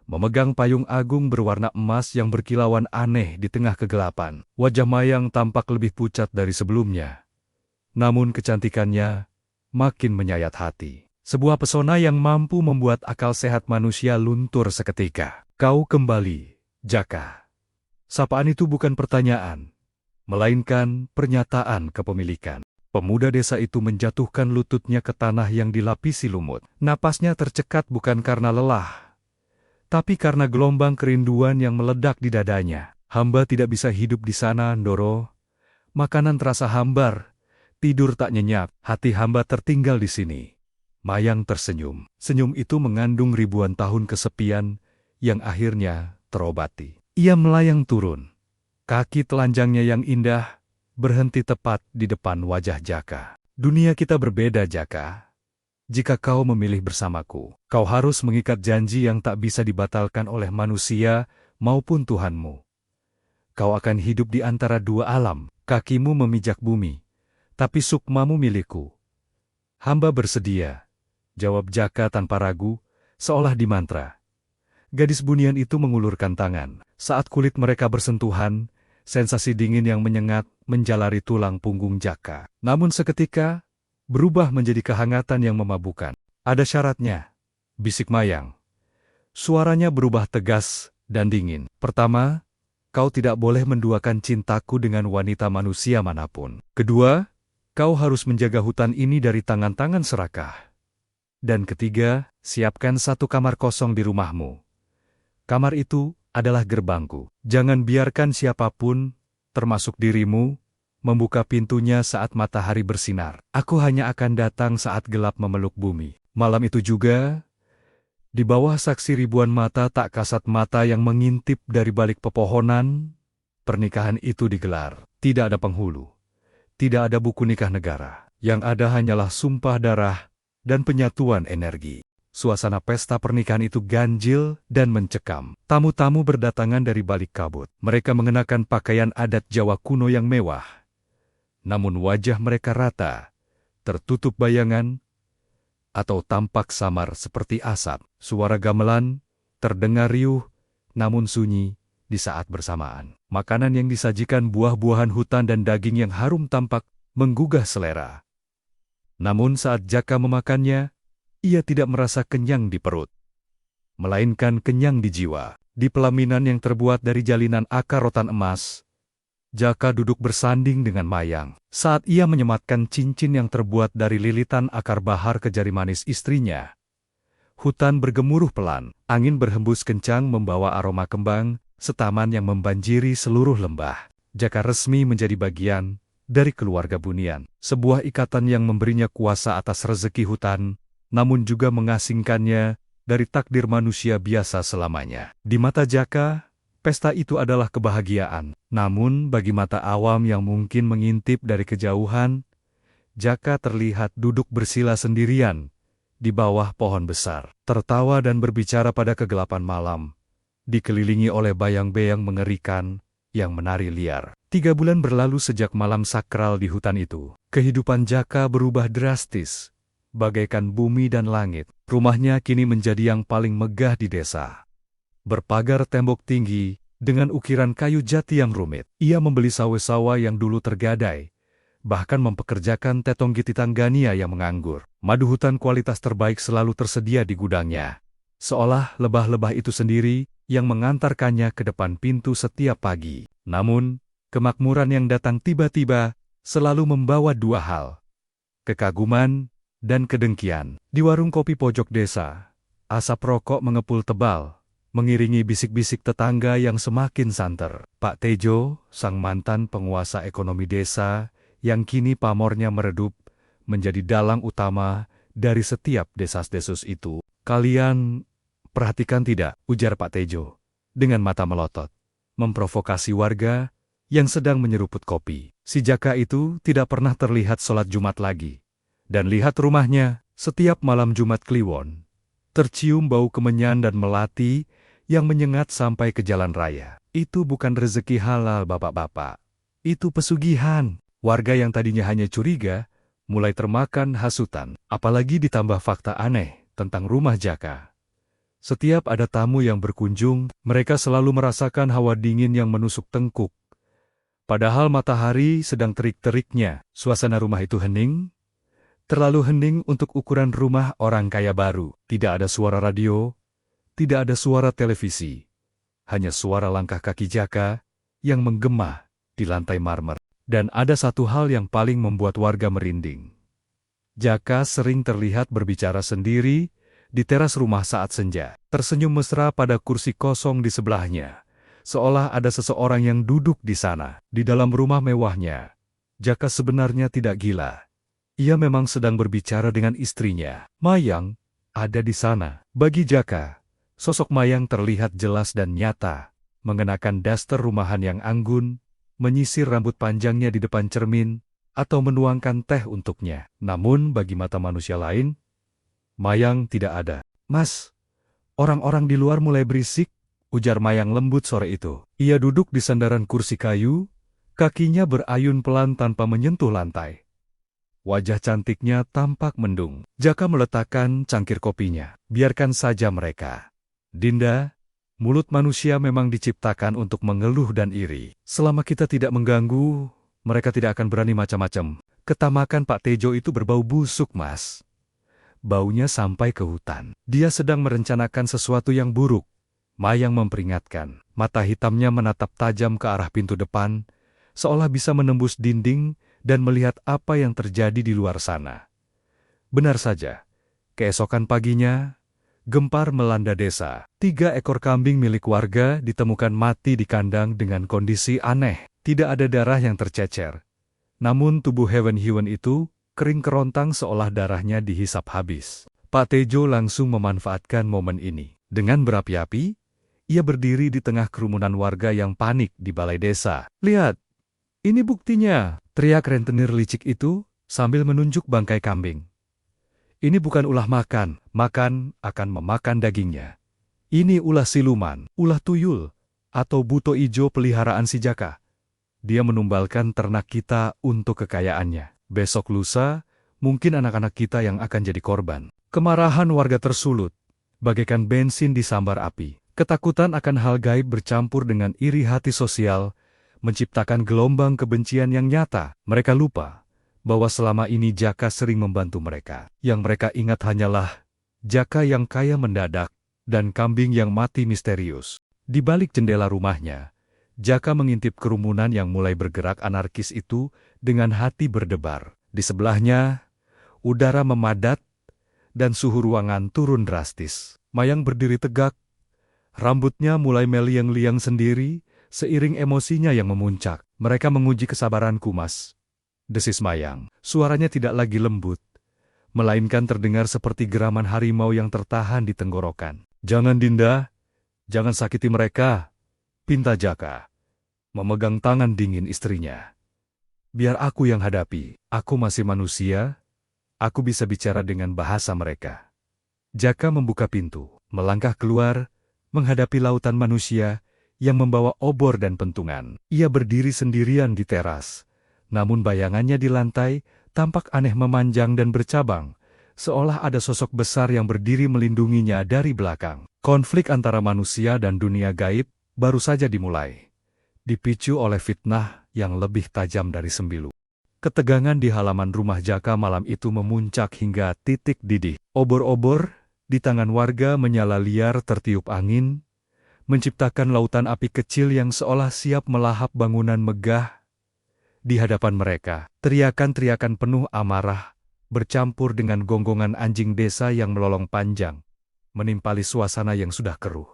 memegang payung agung berwarna emas yang berkilauan aneh di tengah kegelapan. Wajah Mayang tampak lebih pucat dari sebelumnya. Namun kecantikannya makin menyayat hati. Sebuah pesona yang mampu membuat akal sehat manusia luntur seketika. Kau kembali, Jaka. Sapaan itu bukan pertanyaan, melainkan pernyataan kepemilikan. Pemuda desa itu menjatuhkan lututnya ke tanah yang dilapisi lumut. Napasnya tercekat bukan karena lelah, tapi karena gelombang kerinduan yang meledak di dadanya. Hamba tidak bisa hidup di sana, Ndoro. Makanan terasa hambar, tidur tak nyenyak, hati hamba tertinggal di sini. Mayang tersenyum. Senyum itu mengandung ribuan tahun kesepian yang akhirnya terobati. Ia melayang turun. Kaki telanjangnya yang indah berhenti tepat di depan wajah Jaka. Dunia kita berbeda, Jaka. Jika kau memilih bersamaku, kau harus mengikat janji yang tak bisa dibatalkan oleh manusia maupun Tuhanmu. Kau akan hidup di antara dua alam, kakimu memijak bumi, tapi sukmamu milikku. Hamba bersedia, jawab Jaka tanpa ragu, seolah dimantra. Gadis bunian itu mengulurkan tangan. Saat kulit mereka bersentuhan, sensasi dingin yang menyengat menjalari tulang punggung Jaka. Namun seketika, berubah menjadi kehangatan yang memabukkan. Ada syaratnya, bisik Mayang. Suaranya berubah tegas dan dingin. Pertama, kau tidak boleh menduakan cintaku dengan wanita manusia manapun. Kedua, kau harus menjaga hutan ini dari tangan-tangan serakah. Dan ketiga, siapkan satu kamar kosong di rumahmu. Kamar itu adalah gerbangku. Jangan biarkan siapapun, termasuk dirimu, membuka pintunya saat matahari bersinar. Aku hanya akan datang saat gelap memeluk bumi. Malam itu juga, di bawah saksi ribuan mata tak kasat mata yang mengintip dari balik pepohonan, pernikahan itu digelar. Tidak ada penghulu, tidak ada buku nikah negara. Yang ada hanyalah sumpah darah dan penyatuan energi. Suasana pesta pernikahan itu ganjil dan mencekam. Tamu-tamu berdatangan dari balik kabut. Mereka mengenakan pakaian adat Jawa kuno yang mewah. Namun wajah mereka rata, tertutup bayangan, atau tampak samar seperti asap. Suara gamelan terdengar riuh, namun sunyi di saat bersamaan. Makanan yang disajikan buah-buahan hutan dan daging yang harum tampak menggugah selera. Namun saat Jaka memakannya, ia tidak merasa kenyang di perut, melainkan kenyang di jiwa. Di pelaminan yang terbuat dari jalinan akar rotan emas, Jaka duduk bersanding dengan Mayang. Saat ia menyematkan cincin yang terbuat dari lilitan akar bahar ke jari manis istrinya, hutan bergemuruh pelan. Angin berhembus kencang membawa aroma kembang, setaman yang membanjiri seluruh lembah. Jaka resmi menjadi bagian dari keluarga bunian. Sebuah ikatan yang memberinya kuasa atas rezeki hutan, namun juga mengasingkannya dari takdir manusia biasa selamanya. Di mata Jaka, pesta itu adalah kebahagiaan. Namun bagi mata awam yang mungkin mengintip dari kejauhan, Jaka terlihat duduk bersila sendirian di bawah pohon besar, tertawa dan berbicara pada kegelapan malam, dikelilingi oleh bayang-bayang mengerikan yang menari liar. 3 bulan berlalu sejak malam sakral di hutan itu. Kehidupan Jaka berubah drastis. Bagaikan bumi dan langit, rumahnya kini menjadi yang paling megah di desa. Berpagar tembok tinggi, dengan ukiran kayu jati yang rumit. Ia membeli sawe-sawa yang dulu tergadai, bahkan mempekerjakan Tetonggiti Tanggania yang menganggur. Madu hutan kualitas terbaik selalu tersedia di gudangnya. Seolah lebah-lebah itu sendiri yang mengantarkannya ke depan pintu setiap pagi. Namun, kemakmuran yang datang tiba-tiba selalu membawa 2 hal: kekaguman dan kedengkian. Di warung kopi pojok desa, asap rokok mengepul tebal, mengiringi bisik-bisik tetangga yang semakin santer. Pak Tejo, sang mantan penguasa ekonomi desa, yang kini pamornya meredup, menjadi dalang utama dari setiap desas-desus itu. Kalian perhatikan tidak, ujar Pak Tejo, dengan mata melotot, memprovokasi warga yang sedang menyeruput kopi. Si Jaka itu tidak pernah terlihat sholat Jumat lagi. Dan lihat rumahnya, setiap malam Jumat Kliwon, tercium bau kemenyan dan melati yang menyengat sampai ke jalan raya. Itu bukan rezeki halal, bapak-bapak. Itu pesugihan. Warga yang tadinya hanya curiga, mulai termakan hasutan. Apalagi ditambah fakta aneh tentang rumah Jaka. Setiap ada tamu yang berkunjung, mereka selalu merasakan hawa dingin yang menusuk tengkuk. Padahal matahari sedang terik-teriknya, suasana rumah itu hening, terlalu hening untuk ukuran rumah orang kaya baru. Tidak ada suara radio, tidak ada suara televisi, hanya suara langkah kaki Jaka yang menggema di lantai marmer. Dan ada satu hal yang paling membuat warga merinding. Jaka sering terlihat berbicara sendiri di teras rumah saat senja, tersenyum mesra pada kursi kosong di sebelahnya. Seolah ada seseorang yang duduk di sana. Di dalam rumah mewahnya, Jaka sebenarnya tidak gila. Ia memang sedang berbicara dengan istrinya. Mayang ada di sana. Bagi Jaka, sosok Mayang terlihat jelas dan nyata, mengenakan daster rumahan yang anggun, menyisir rambut panjangnya di depan cermin, atau menuangkan teh untuknya. Namun bagi mata manusia lain, Mayang tidak ada. "Mas, orang-orang di luar mulai berisik," ujar Mayang lembut sore itu. Ia duduk di sandaran kursi kayu, kakinya berayun pelan tanpa menyentuh lantai. Wajah cantiknya tampak mendung. Jaka meletakkan cangkir kopinya. "Biarkan saja mereka. Dinda, mulut manusia memang diciptakan untuk mengeluh dan iri. Selama kita tidak mengganggu, mereka tidak akan berani macam-macam. Ketamakan Pak Tejo itu berbau busuk, Mas. Baunya sampai ke hutan. Dia sedang merencanakan sesuatu yang buruk." Mayang memperingatkan. Mata hitamnya menatap tajam ke arah pintu depan, seolah bisa menembus dinding dan melihat apa yang terjadi di luar sana. Benar saja, keesokan paginya, gempar melanda desa. 3 ekor kambing milik warga ditemukan mati di kandang dengan kondisi aneh. Tidak ada darah yang tercecer. Namun tubuh hewan-hewan itu kering kerontang seolah darahnya dihisap habis. Pak Tejo langsung memanfaatkan momen ini. Dengan berapi-api, ia berdiri di tengah kerumunan warga yang panik di balai desa. "Lihat, ini buktinya," teriak rentenir licik itu sambil menunjuk bangkai kambing. "Ini bukan ulah makan, makan akan memakan dagingnya. Ini ulah siluman, ulah tuyul, atau buto ijo peliharaan si Jaka. Dia menumbalkan ternak kita untuk kekayaannya. Besok lusa, mungkin anak-anak kita yang akan jadi korban." Kemarahan warga tersulut, bagaikan bensin disambar api. Ketakutan akan hal gaib bercampur dengan iri hati sosial, menciptakan gelombang kebencian yang nyata. Mereka lupa bahwa selama ini Jaka sering membantu mereka. Yang mereka ingat hanyalah Jaka yang kaya mendadak dan kambing yang mati misterius. Di balik jendela rumahnya, Jaka mengintip kerumunan yang mulai bergerak anarkis itu dengan hati berdebar. Di sebelahnya, udara memadat dan suhu ruangan turun drastis. Mayang berdiri tegak, rambutnya mulai meliang-liang sendiri, seiring emosinya yang memuncak. "Mereka menguji kesabaranku, Mas," desis Mayang. Suaranya tidak lagi lembut, melainkan terdengar seperti geraman harimau yang tertahan di tenggorokan. "Jangan, Dinda, jangan sakiti mereka," pinta Jaka, memegang tangan dingin istrinya. "Biar aku yang hadapi. Aku masih manusia, aku bisa bicara dengan bahasa mereka." Jaka membuka pintu, melangkah keluar, menghadapi lautan manusia yang membawa obor dan pentungan. Ia berdiri sendirian di teras, namun bayangannya di lantai tampak aneh memanjang dan bercabang, seolah ada sosok besar yang berdiri melindunginya dari belakang. Konflik antara manusia dan dunia gaib baru saja dimulai, dipicu oleh fitnah yang lebih tajam dari sembilu. Ketegangan di halaman rumah Jaka malam itu memuncak hingga titik didih. Obor-obor di tangan warga menyala liar tertiup angin, menciptakan lautan api kecil yang seolah siap melahap bangunan megah. Di hadapan mereka, teriakan-teriakan penuh amarah bercampur dengan gonggongan anjing desa yang melolong panjang, menimpali suasana yang sudah keruh.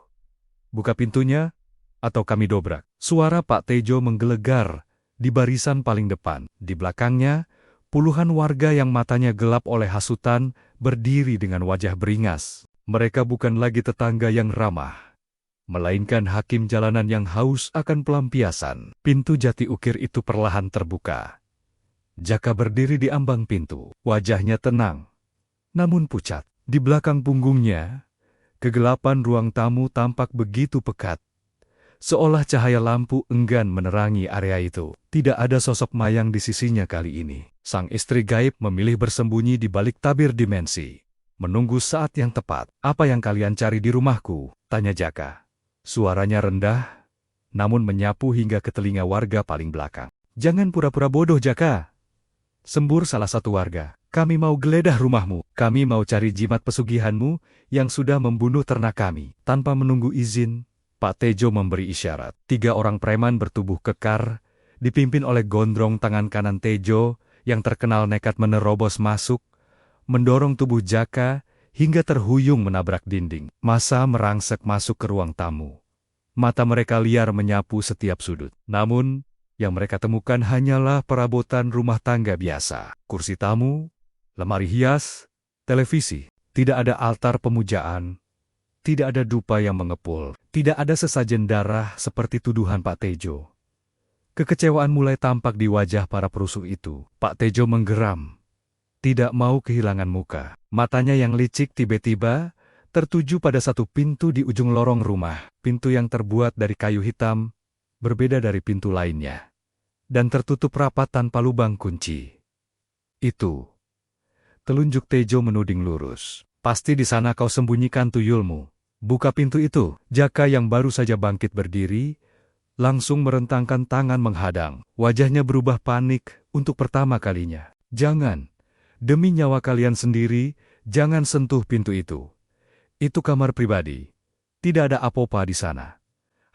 "Buka pintunya, atau kami dobrak." Suara Pak Tejo menggelegar di barisan paling depan. Di belakangnya, puluhan warga yang matanya gelap oleh hasutan berdiri dengan wajah beringas. Mereka bukan lagi tetangga yang ramah, melainkan hakim jalanan yang haus akan pelampiasan. Pintu jati ukir itu perlahan terbuka. Jaka berdiri di ambang pintu, wajahnya tenang, namun pucat. Di belakang punggungnya, Kegelapan ruang tamu tampak begitu pekat, seolah cahaya lampu enggan menerangi area itu. Tidak ada sosok Mayang di sisinya kali ini. Sang istri gaib memilih bersembunyi di balik tabir dimensi, menunggu saat yang tepat. "Apa yang kalian cari di rumahku?" tanya Jaka. Suaranya rendah, namun menyapu hingga ke telinga warga paling belakang. "Jangan pura-pura bodoh, Jaka," sembur salah satu warga. "Kami mau geledah rumahmu. Kami mau cari jimat pesugihanmu yang sudah membunuh ternak kami." Tanpa menunggu izin, Pak Tejo memberi isyarat. 3 orang preman bertubuh kekar, dipimpin oleh Gondrong tangan kanan Tejo, yang terkenal nekat menerobos masuk, mendorong tubuh Jaka, hingga terhuyung menabrak dinding. Massa merangsek masuk ke ruang tamu. Mata mereka liar menyapu setiap sudut. Namun, yang mereka temukan hanyalah perabotan rumah tangga biasa. Kursi tamu, lemari hias, televisi. Tidak ada altar pemujaan, tidak ada dupa yang mengepul, tidak ada sesajen darah seperti tuduhan Pak Tejo. Kekecewaan mulai tampak di wajah para perusuh itu. Pak Tejo menggeram, tidak mau kehilangan muka. Matanya yang licik tiba-tiba tertuju pada satu pintu di ujung lorong rumah. Pintu yang terbuat dari kayu hitam, berbeda dari pintu lainnya, dan tertutup rapat tanpa lubang kunci. "Itu," telunjuk Tejo menuding lurus. "Pasti di sana kau sembunyikan tuyulmu. Buka pintu itu." Jaka yang baru saja bangkit berdiri, langsung merentangkan tangan menghadang. Wajahnya berubah panik untuk pertama kalinya. "Jangan, demi nyawa kalian sendiri, jangan sentuh pintu itu. Itu kamar pribadi. Tidak ada apa-apa di sana."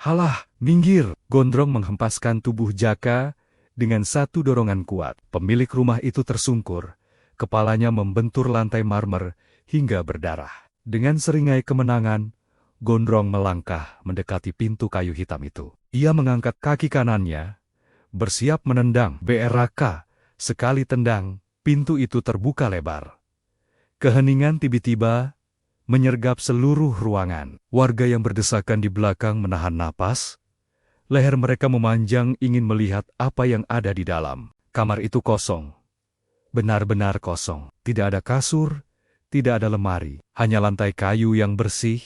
"Halah, minggir!" Gondrong menghempaskan tubuh Jaka dengan satu dorongan kuat. Pemilik rumah itu tersungkur, kepalanya membentur lantai marmer hingga berdarah. Dengan seringai kemenangan, Gondrong melangkah mendekati pintu kayu hitam itu. Ia mengangkat kaki kanannya, bersiap menendang. BRK, sekali tendang, pintu itu terbuka lebar. Keheningan tiba-tiba menyergap seluruh ruangan. Warga yang berdesakan di belakang menahan napas. Leher mereka memanjang ingin melihat apa yang ada di dalam. Kamar itu kosong. Benar-benar kosong. Tidak ada kasur, tidak ada lemari. Hanya lantai kayu yang bersih,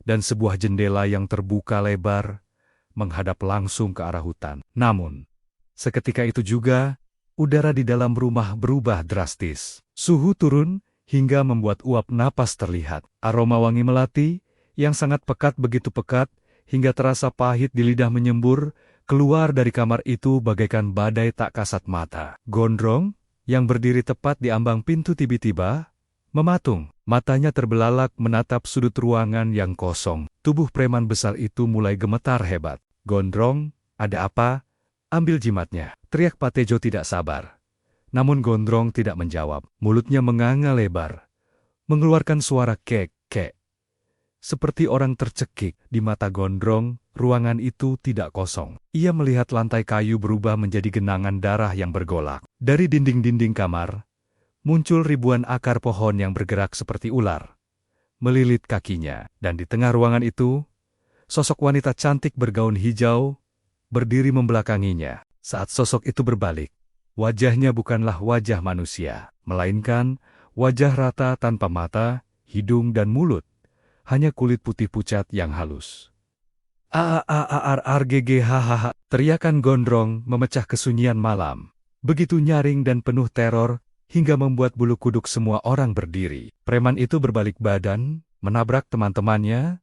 dan sebuah jendela yang terbuka lebar, menghadap langsung ke arah hutan. Namun, seketika itu juga, udara di dalam rumah berubah drastis. Suhu turun, hingga membuat uap napas terlihat. Aroma wangi melati, yang sangat pekat begitu pekat, hingga terasa pahit di lidah menyembur, keluar dari kamar itu bagaikan badai tak kasat mata. Gondrong, yang berdiri tepat di ambang pintu tiba-tiba, mematung. Matanya terbelalak menatap sudut ruangan yang kosong. Tubuh preman besar itu mulai gemetar hebat. "Gondrong, ada apa? Ambil jimatnya," teriak Pak Tejo tidak sabar. Namun Gondrong tidak menjawab. Mulutnya menganga lebar, mengeluarkan suara kek-kek. Seperti orang tercekik. Di mata Gondrong, ruangan itu tidak kosong. Ia melihat lantai kayu berubah menjadi genangan darah yang bergolak. Dari dinding-dinding kamar, muncul ribuan akar pohon yang bergerak seperti ular, melilit kakinya. Dan di tengah ruangan itu, sosok wanita cantik bergaun hijau berdiri membelakanginya. Saat sosok itu berbalik, wajahnya bukanlah wajah manusia, melainkan wajah rata tanpa mata, hidung dan mulut, hanya kulit putih pucat yang halus. "Aaarrgghahaha!" teriakan Gondrong memecah kesunyian malam. Begitu nyaring dan penuh teror, hingga membuat bulu kuduk semua orang berdiri. Preman itu berbalik badan, menabrak teman-temannya,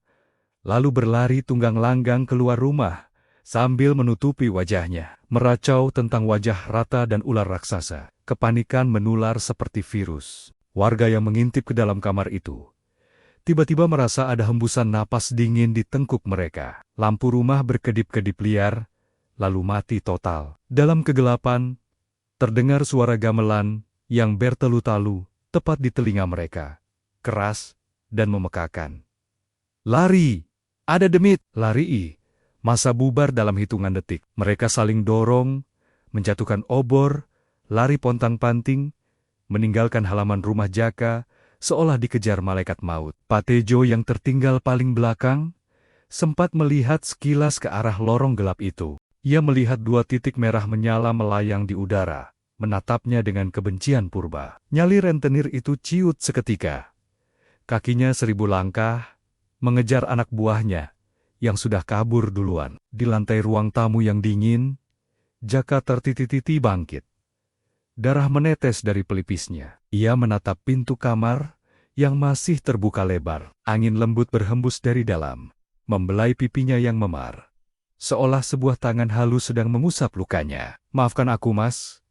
lalu berlari tunggang langgang keluar rumah, sambil menutupi wajahnya. Meracau tentang wajah rata dan ular raksasa. Kepanikan menular seperti virus. Warga yang mengintip ke dalam kamar itu tiba-tiba merasa ada hembusan napas dingin di tengkuk mereka. Lampu rumah berkedip-kedip liar, lalu mati total. Dalam kegelapan, terdengar suara gamelan yang bertalu-talu tepat di telinga mereka, keras dan memekakan. "Lari! Ada demit!" Lari! Massa bubar dalam hitungan detik. Mereka saling dorong, menjatuhkan obor, lari pontang-panting, meninggalkan halaman rumah Jaka, seolah dikejar malaikat maut. Pak Tejo yang tertinggal paling belakang, sempat melihat sekilas ke arah lorong gelap itu. Ia melihat 2 titik merah menyala melayang di udara, menatapnya dengan kebencian purba. Nyali rentenir itu ciut seketika. Kakinya 1000 langkah, mengejar anak buahnya yang sudah kabur duluan. Di lantai ruang tamu yang dingin, Jaka tertiti-titi bangkit. Darah menetes dari pelipisnya. Ia menatap pintu kamar yang masih terbuka lebar. Angin lembut berhembus dari dalam, membelai pipinya yang memar. Seolah sebuah tangan halus sedang mengusap lukanya. "Maafkan aku, Mas."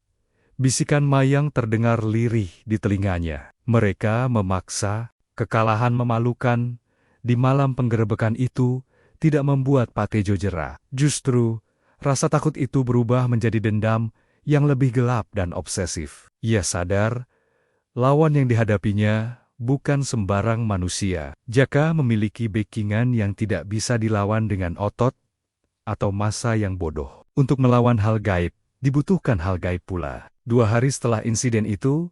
Bisikan Mayang terdengar lirih di telinganya. Mereka memaksa, kekalahan memalukan. Di malam penggerebekan itu tidak membuat Pak Tejo jera. Justru, rasa takut itu berubah menjadi dendam yang lebih gelap dan obsesif. Ia sadar, lawan yang dihadapinya bukan sembarang manusia. Jaka memiliki backingan yang tidak bisa dilawan dengan otot atau massa yang bodoh. Untuk melawan hal gaib, dibutuhkan hal gaib pula. 2 hari setelah insiden itu,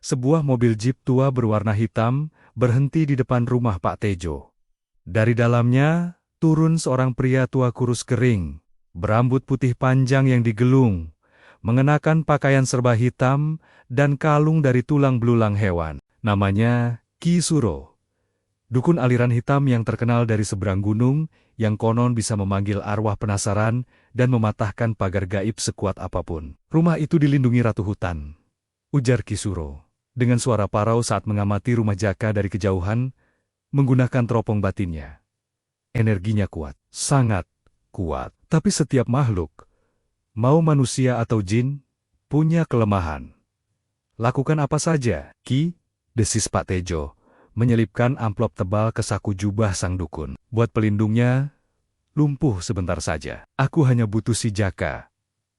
sebuah mobil jeep tua berwarna hitam berhenti di depan rumah Pak Tejo. Dari dalamnya, turun seorang pria tua kurus kering, berambut putih panjang yang digelung, mengenakan pakaian serba hitam dan kalung dari tulang belulang hewan. Namanya Ki Suro, dukun aliran hitam yang terkenal dari seberang gunung, yang konon bisa memanggil arwah penasaran dan mematahkan pagar gaib sekuat apapun. "Rumah itu dilindungi Ratu Hutan," ujar Ki Suro, dengan suara parau saat mengamati rumah Jaka dari kejauhan, menggunakan teropong batinnya. Energinya kuat, sangat kuat. Tapi setiap makhluk, mau manusia atau jin, punya kelemahan. "Lakukan apa saja, Ki," desis Pak Tejo, menyelipkan amplop tebal ke saku jubah sang dukun. "Buat pelindungnya, lumpuh sebentar saja. Aku hanya butuh si Jaka.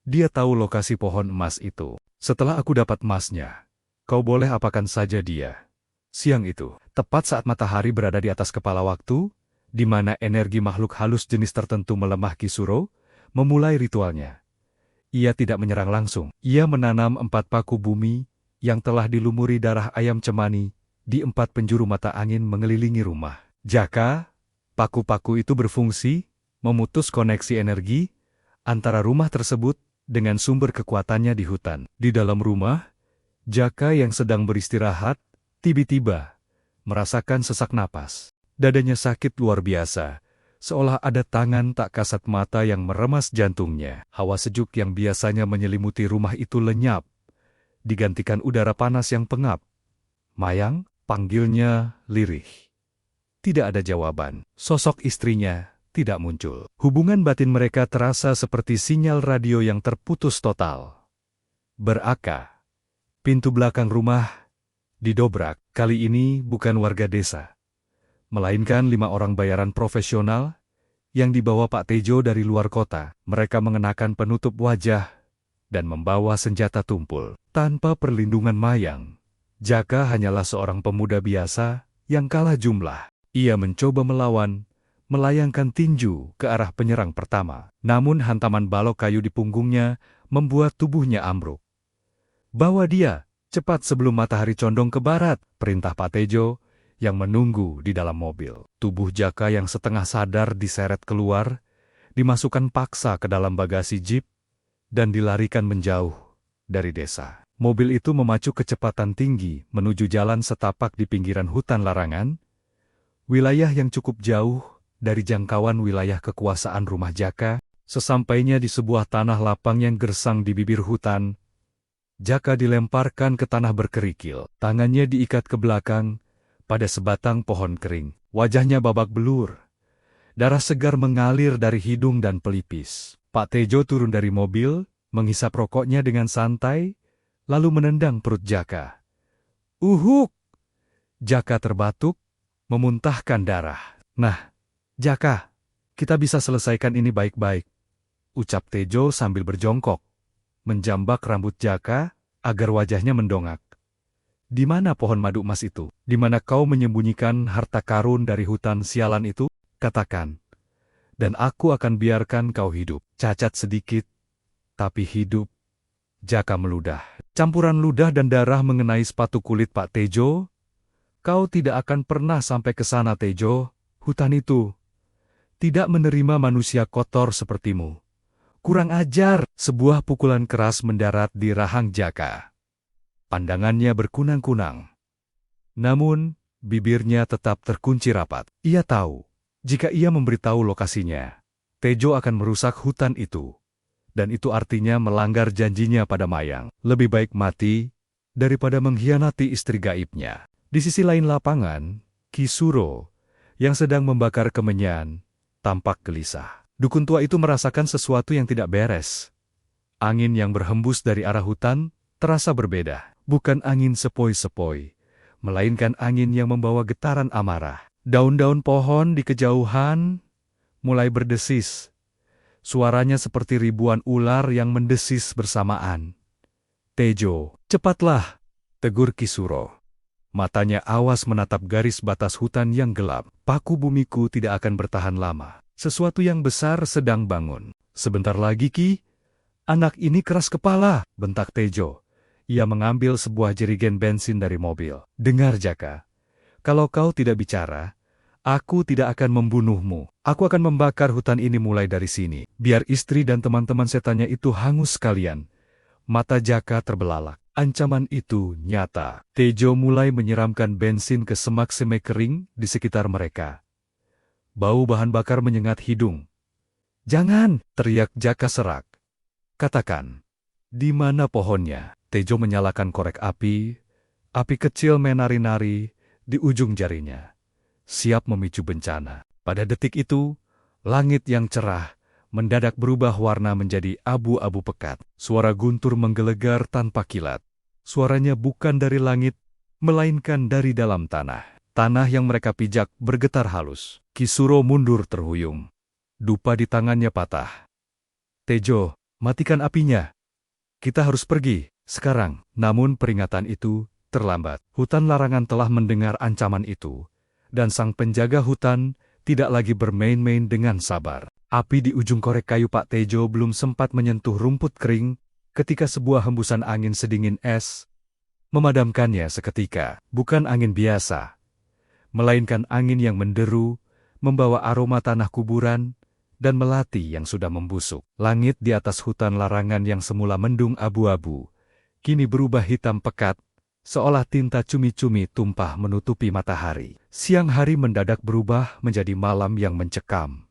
Dia tahu lokasi pohon emas itu. Setelah aku dapat emasnya, kau boleh apakan saja dia." Siang itu, tepat saat matahari berada di atas kepala waktu, di mana energi makhluk halus jenis tertentu melemah, Ki Suro memulai ritualnya. Ia tidak menyerang langsung. Ia menanam 4 paku bumi yang telah dilumuri darah ayam cemani di 4 penjuru mata angin mengelilingi rumah Jaka. Paku-paku itu berfungsi memutus koneksi energi antara rumah tersebut dengan sumber kekuatannya di hutan. Di dalam rumah, Jaka yang sedang beristirahat tiba-tiba merasakan sesak napas. Dadanya sakit luar biasa, seolah ada tangan tak kasat mata yang meremas jantungnya. Hawa sejuk yang biasanya menyelimuti rumah itu lenyap, digantikan udara panas yang pengap. "Mayang," panggilnya lirih. Tidak ada jawaban. Sosok istrinya tidak muncul. Hubungan batin mereka terasa seperti sinyal radio yang terputus total. Beraka. Pintu belakang rumah didobrak. Kali ini bukan warga desa, melainkan 5 orang bayaran profesional yang dibawa Pak Tejo dari luar kota. Mereka mengenakan penutup wajah dan membawa senjata tumpul. Tanpa perlindungan Mayang, Jaka hanyalah seorang pemuda biasa yang kalah jumlah. Ia mencoba melawan, melayangkan tinju ke arah penyerang pertama. Namun hantaman balok kayu di punggungnya membuat tubuhnya ambruk. "Bawa dia cepat sebelum matahari condong ke barat," perintah Pak Tejo yang menunggu di dalam mobil. Tubuh Jaka yang setengah sadar diseret keluar, dimasukkan paksa ke dalam bagasi jeep, dan dilarikan menjauh dari desa. Mobil itu memacu kecepatan tinggi menuju jalan setapak di pinggiran hutan larangan, wilayah yang cukup jauh dari jangkauan wilayah kekuasaan rumah Jaka. Sesampainya di sebuah tanah lapang yang gersang di bibir hutan, Jaka dilemparkan ke tanah berkerikil. Tangannya diikat ke belakang pada sebatang pohon kering. Wajahnya babak belur. Darah segar mengalir dari hidung dan pelipis. Pak Tejo turun dari mobil, menghisap rokoknya dengan santai, lalu menendang perut Jaka. "Uhuk!" Jaka terbatuk, memuntahkan darah. "Nah, Jaka, kita bisa selesaikan ini baik-baik," ucap Tejo sambil berjongkok, menjambak rambut Jaka agar wajahnya mendongak. "Di mana pohon madu emas itu? Di mana kau menyembunyikan harta karun dari hutan sialan itu? Katakan, dan aku akan biarkan kau hidup. Cacat sedikit, tapi hidup." Jaka meludah. Campuran ludah dan darah mengenai sepatu kulit Pak Tejo. "Kau tidak akan pernah sampai ke sana, Tejo. Hutan itu tidak menerima manusia kotor sepertimu. Kurang ajar!" Sebuah pukulan keras mendarat di rahang Jaka. Pandangannya berkunang-kunang. Namun, bibirnya tetap terkunci rapat. Ia tahu, jika ia memberitahu lokasinya, Tejo akan merusak hutan itu. Dan itu artinya melanggar janjinya pada Mayang. Lebih baik mati daripada mengkhianati istri gaibnya. Di sisi lain lapangan, Ki Suro, yang sedang membakar kemenyan, tampak gelisah. Dukun tua itu merasakan sesuatu yang tidak beres. Angin yang berhembus dari arah hutan terasa berbeda. Bukan angin sepoi-sepoi, melainkan angin yang membawa getaran amarah. Daun-daun pohon di kejauhan mulai berdesis. Suaranya seperti ribuan ular yang mendesis bersamaan. Tejo, cepatlah, tegur Ki Suro. Matanya awas menatap garis batas hutan yang gelap. Paku bumiku tidak akan bertahan lama. Sesuatu yang besar sedang bangun. Sebentar lagi, Ki. Anak ini keras kepala, bentak Tejo. Ia mengambil sebuah jerigen bensin dari mobil. Dengar, Jaka. Kalau kau tidak bicara, aku tidak akan membunuhmu. Aku akan membakar hutan ini mulai dari sini. Biar istri dan teman-teman setannya itu hangus sekalian. Mata Jaka terbelalak. Ancaman itu nyata. Tejo mulai menyiramkan bensin ke semak-semak kering di sekitar mereka. Bau bahan bakar menyengat hidung. Jangan, teriak Jaka serak. Katakan, di mana pohonnya? Tejo menyalakan korek api. Api kecil menari-nari di ujung jarinya, siap memicu bencana. Pada detik itu, langit yang cerah mendadak berubah warna menjadi abu-abu pekat. Suara guntur menggelegar tanpa kilat. Suaranya bukan dari langit, melainkan dari dalam tanah. Tanah yang mereka pijak bergetar halus. Ki Suro mundur terhuyung. Dupa di tangannya patah. Tejo, matikan apinya. Kita harus pergi, sekarang. Namun peringatan itu terlambat. Hutan larangan telah mendengar ancaman itu. Dan sang penjaga hutan tidak lagi bermain-main dengan sabar. Api di ujung korek kayu Pak Tejo belum sempat menyentuh rumput kering, ketika sebuah hembusan angin sedingin es memadamkannya seketika. Bukan angin biasa, melainkan angin yang menderu, membawa aroma tanah kuburan dan melati yang sudah membusuk. Langit di atas hutan larangan yang semula mendung abu-abu, kini berubah hitam pekat, seolah tinta cumi-cumi tumpah menutupi matahari. Siang hari mendadak berubah menjadi malam yang mencekam.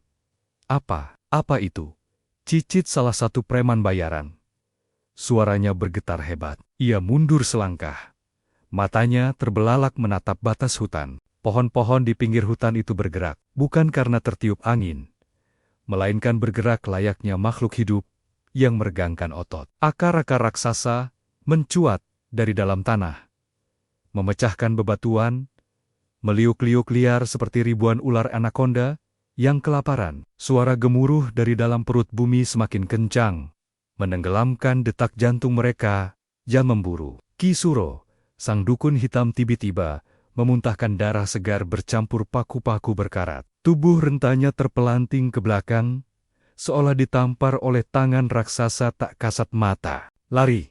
Apa itu? Cicit salah satu preman bayaran. Suaranya bergetar hebat. Ia mundur selangkah. Matanya terbelalak menatap batas hutan. Pohon-pohon di pinggir hutan itu bergerak, bukan karena tertiup angin, melainkan bergerak layaknya makhluk hidup yang meregangkan otot. Akar-akar raksasa mencuat dari dalam tanah, memecahkan bebatuan, meliuk-liuk liar seperti ribuan ular anakonda yang kelaparan. Suara gemuruh dari dalam perut bumi semakin kencang, menenggelamkan detak jantung mereka yang memburu. Ki Suro, sang dukun hitam, tiba-tiba memuntahkan darah segar bercampur paku-paku berkarat. Tubuh rentanya terpelanting ke belakang, seolah ditampar oleh tangan raksasa tak kasat mata. Lari!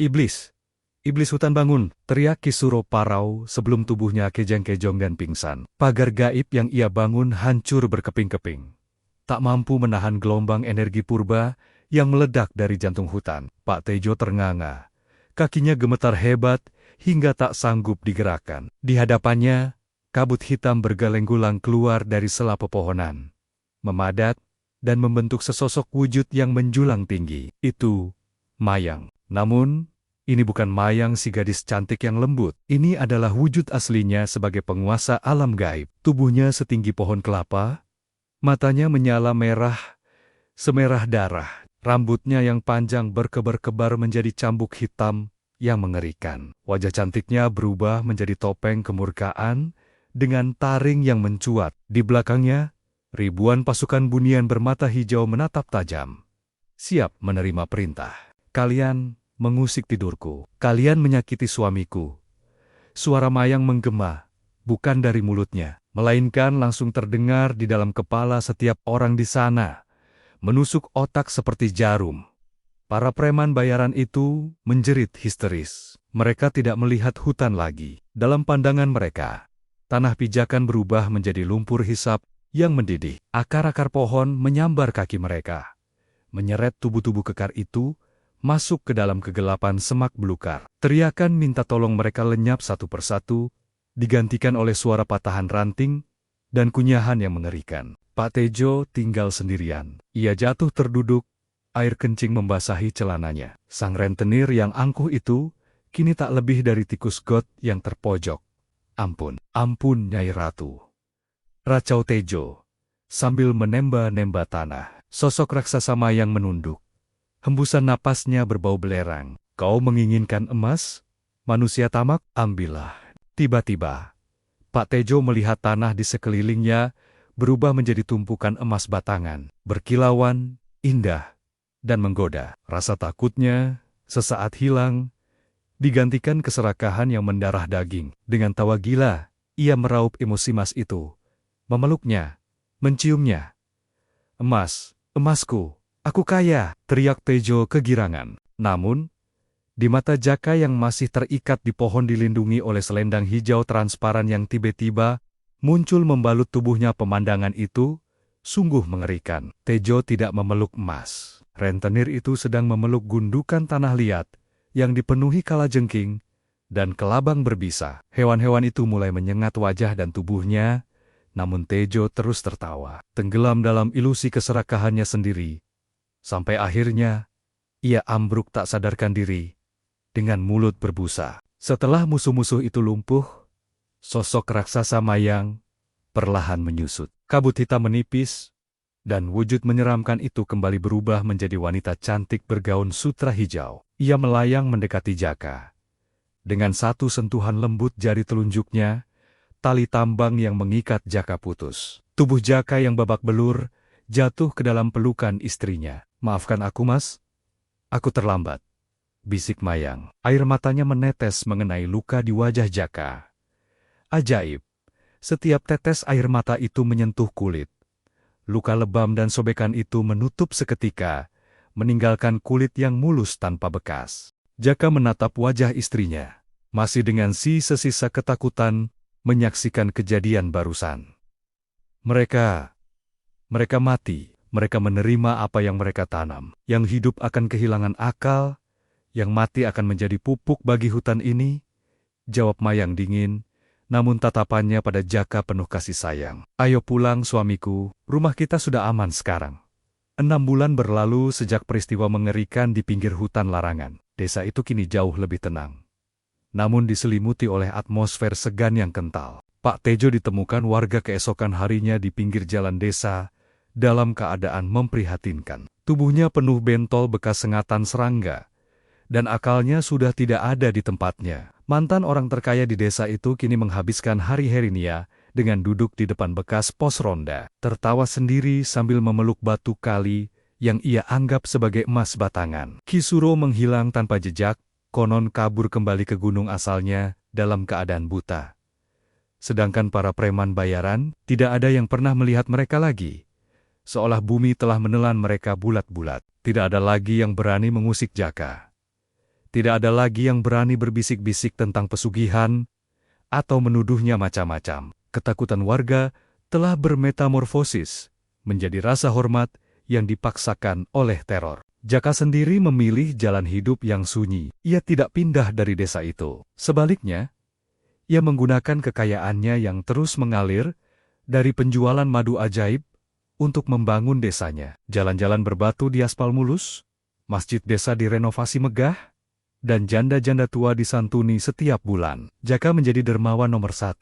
Iblis! Iblis hutan bangun! Teriak Ki Suro parau sebelum tubuhnya kejang-kejong dan pingsan. Pagar gaib yang ia bangun hancur berkeping-keping. Tak mampu menahan gelombang energi purba yang meledak dari jantung hutan. Pak Tejo ternganga. Kakinya gemetar hebat hingga tak sanggup digerakkan. Di hadapannya, kabut hitam bergaleng-gulang keluar dari sela pepohonan, memadat dan membentuk sesosok wujud yang menjulang tinggi. Itu Mayang. Namun, ini bukan Mayang si gadis cantik yang lembut. Ini adalah wujud aslinya sebagai penguasa alam gaib. Tubuhnya setinggi pohon kelapa, matanya menyala merah, semerah darah. Rambutnya yang panjang berkebar-kebar menjadi cambuk hitam yang mengerikan. Wajah cantiknya berubah menjadi topeng kemurkaan dengan taring yang mencuat. Di belakangnya, ribuan pasukan bunian bermata hijau menatap tajam, siap menerima perintah. Kalian mengusik tidurku. Kalian menyakiti suamiku. Suara Mayang menggema, bukan dari mulutnya, melainkan langsung terdengar di dalam kepala setiap orang di sana, menusuk otak seperti jarum. Para preman bayaran itu menjerit histeris. Mereka tidak melihat hutan lagi. Dalam pandangan mereka, tanah pijakan berubah menjadi lumpur hisap yang mendidih. Akar-akar pohon menyambar kaki mereka, menyeret tubuh-tubuh kekar itu masuk ke dalam kegelapan semak belukar. Teriakan minta tolong mereka lenyap satu persatu digantikan oleh suara patahan ranting dan kunyahan yang mengerikan. Pak Tejo tinggal sendirian. Ia jatuh terduduk, air kencing membasahi celananya. Sang rentenir yang angkuh itu kini tak lebih dari tikus got yang terpojok. Ampun, ampun Nyai Ratu. Racau Tejo, sambil menemba-nemba tanah. Sosok raksasa mayang menunduk. Hembusan napasnya berbau belerang. Kau menginginkan emas? Manusia tamak, ambillah. Tiba-tiba, Pak Tejo melihat tanah di sekelilingnya berubah menjadi tumpukan emas batangan, berkilauan, indah, dan menggoda. Rasa takutnya sesaat hilang, digantikan keserakahan yang mendarah daging. Dengan tawa gila, ia meraup emosi emas itu, memeluknya, menciumnya. Emas, emasku, aku kaya, teriak Tejo kegirangan. Namun, di mata Jaka yang masih terikat di pohon dilindungi oleh selendang hijau transparan yang tiba-tiba muncul membalut tubuhnya, pemandangan itu sungguh mengerikan. Tejo tidak memeluk emas. Rentenir itu sedang memeluk gundukan tanah liat yang dipenuhi kalajengking dan kelabang berbisa. Hewan-hewan itu mulai menyengat wajah dan tubuhnya, namun Tejo terus tertawa, tenggelam dalam ilusi keserakahannya sendiri. Sampai akhirnya, ia ambruk tak sadarkan diri, dengan mulut berbusa. Setelah musuh-musuh itu lumpuh, sosok raksasa mayang perlahan menyusut. Kabut hitam menipis, dan wujud menyeramkan itu kembali berubah menjadi wanita cantik bergaun sutra hijau. Ia melayang mendekati Jaka. Dengan satu sentuhan lembut jari telunjuknya, tali tambang yang mengikat Jaka putus. Tubuh Jaka yang babak belur jatuh ke dalam pelukan istrinya. Maafkan aku, Mas. Aku terlambat, bisik Mayang. Air matanya menetes mengenai luka di wajah Jaka. Ajaib, setiap tetes air mata itu menyentuh kulit. Luka lebam dan sobekan itu menutup seketika, meninggalkan kulit yang mulus tanpa bekas. Jaka menatap wajah istrinya, masih dengan sisa-sisa ketakutan menyaksikan kejadian barusan. Mereka mati, mereka menerima apa yang mereka tanam. Yang hidup akan kehilangan akal, yang mati akan menjadi pupuk bagi hutan ini, jawab Mayang dingin, namun tatapannya pada Jaka penuh kasih sayang. Ayo pulang suamiku, rumah kita sudah aman sekarang. 6 bulan berlalu sejak peristiwa mengerikan di pinggir hutan larangan. Desa itu kini jauh lebih tenang, namun diselimuti oleh atmosfer segan yang kental. Pak Tejo ditemukan warga keesokan harinya di pinggir jalan desa, dalam keadaan memprihatinkan. Tubuhnya penuh bentol bekas sengatan serangga, dan akalnya sudah tidak ada di tempatnya. Mantan orang terkaya di desa itu kini menghabiskan hari-harinya dengan duduk di depan bekas pos ronda, tertawa sendiri sambil memeluk batu kali yang ia anggap sebagai emas batangan. Kisuro menghilang tanpa jejak, konon kabur kembali ke gunung asalnya dalam keadaan buta. Sedangkan para preman bayaran, tidak ada yang pernah melihat mereka lagi. Seolah bumi telah menelan mereka bulat-bulat. Tidak ada lagi yang berani mengusik Jaka. Tidak ada lagi yang berani berbisik-bisik tentang pesugihan atau menuduhnya macam-macam. Ketakutan warga telah bermetamorfosis menjadi rasa hormat yang dipaksakan oleh teror. Jaka sendiri memilih jalan hidup yang sunyi. Ia tidak pindah dari desa itu. Sebaliknya, ia menggunakan kekayaannya yang terus mengalir dari penjualan madu ajaib untuk membangun desanya. Jalan-jalan berbatu di aspal mulus, masjid desa direnovasi megah, dan janda-janda tua disantuni setiap bulan. Jaka menjadi dermawan nomor 1.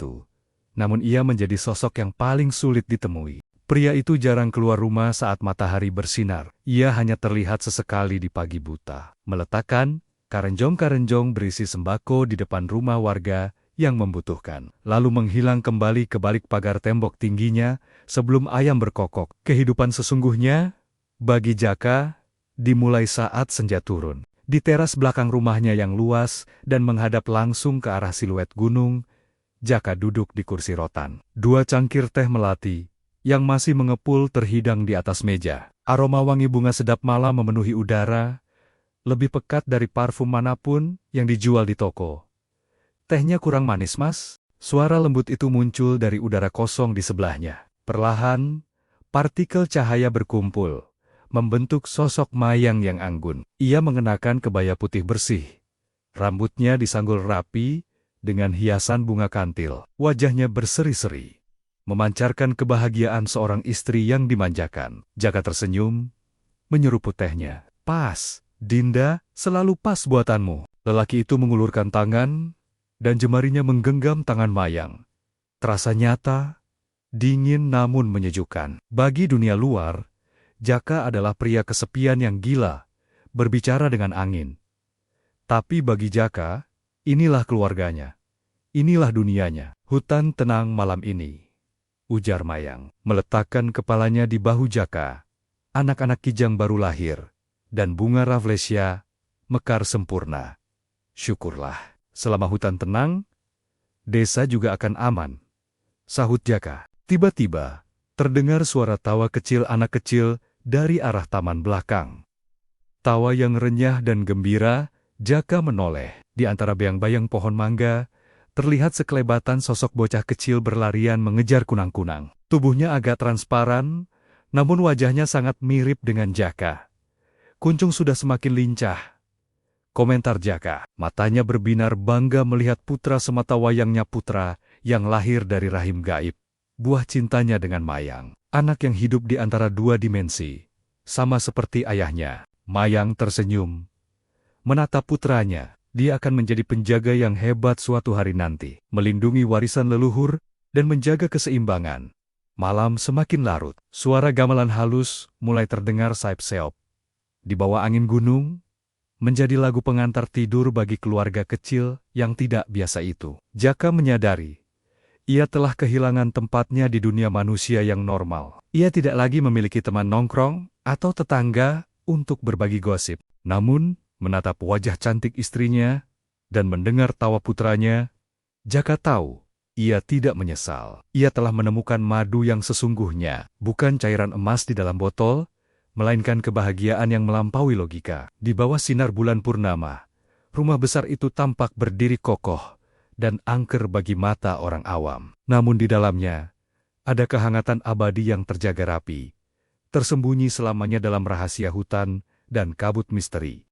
Namun ia menjadi sosok yang paling sulit ditemui. Pria itu jarang keluar rumah saat matahari bersinar. Ia hanya terlihat sesekali di pagi buta, meletakkan karenjong-karenjong berisi sembako di depan rumah warga yang membutuhkan, lalu menghilang kembali ke balik pagar tembok tingginya sebelum ayam berkokok. Kehidupan sesungguhnya bagi Jaka dimulai saat senja turun. Di teras belakang rumahnya yang luas dan menghadap langsung ke arah siluet gunung, Jaka duduk di kursi rotan. 2 cangkir teh melati yang masih mengepul terhidang di atas meja. Aroma wangi bunga sedap malam memenuhi udara, lebih pekat dari parfum manapun yang dijual di toko. Tehnya kurang manis, Mas? Suara lembut itu muncul dari udara kosong di sebelahnya. Perlahan, partikel cahaya berkumpul, membentuk sosok Mayang yang anggun. Ia mengenakan kebaya putih bersih. Rambutnya disanggul rapi dengan hiasan bunga kantil. Wajahnya berseri-seri, memancarkan kebahagiaan seorang istri yang dimanjakan. Jaka tersenyum, menyeruput tehnya. Pas, Dinda, selalu pas buatanmu. Lelaki itu mengulurkan tangan, dan jemarinya menggenggam tangan Mayang. Terasa nyata, dingin namun menyejukkan. Bagi dunia luar, Jaka adalah pria kesepian yang gila, berbicara dengan angin. Tapi bagi Jaka, inilah keluarganya. Inilah dunianya. Hutan tenang malam ini, ujar Mayang, meletakkan kepalanya di bahu Jaka. Anak-anak kijang baru lahir, dan bunga Rafflesia mekar sempurna. Syukurlah, selama hutan tenang, desa juga akan aman, sahut Jaka. Tiba-tiba, terdengar suara tawa kecil anak kecil dari arah taman belakang. Tawa yang renyah dan gembira. Jaka menoleh. Di antara bayang-bayang pohon mangga, terlihat sekelebatan sosok bocah kecil berlarian mengejar kunang-kunang. Tubuhnya agak transparan, namun wajahnya sangat mirip dengan Jaka. Kuncung sudah semakin lincah, komentar Jaka. Matanya berbinar bangga melihat putra semata wayangnya, putra yang lahir dari rahim gaib. Buah cintanya dengan Mayang. Anak yang hidup di antara dua dimensi, sama seperti ayahnya. Mayang tersenyum, menatap putranya. Dia akan menjadi penjaga yang hebat suatu hari nanti, melindungi warisan leluhur dan menjaga keseimbangan. Malam semakin larut, suara gamelan halus mulai terdengar sayap-sayap. Di bawah angin gunung, menjadi lagu pengantar tidur bagi keluarga kecil yang tidak biasa itu. Jaka menyadari, ia telah kehilangan tempatnya di dunia manusia yang normal. Ia tidak lagi memiliki teman nongkrong atau tetangga untuk berbagi gosip. Namun, menatap wajah cantik istrinya dan mendengar tawa putranya, Jaka tahu ia tidak menyesal. Ia telah menemukan madu yang sesungguhnya, bukan cairan emas di dalam botol, melainkan kebahagiaan yang melampaui logika. Di bawah sinar bulan purnama, rumah besar itu tampak berdiri kokoh dan angker bagi mata orang awam. Namun di dalamnya, ada kehangatan abadi yang terjaga rapi, tersembunyi selamanya dalam rahasia hutan dan kabut misteri.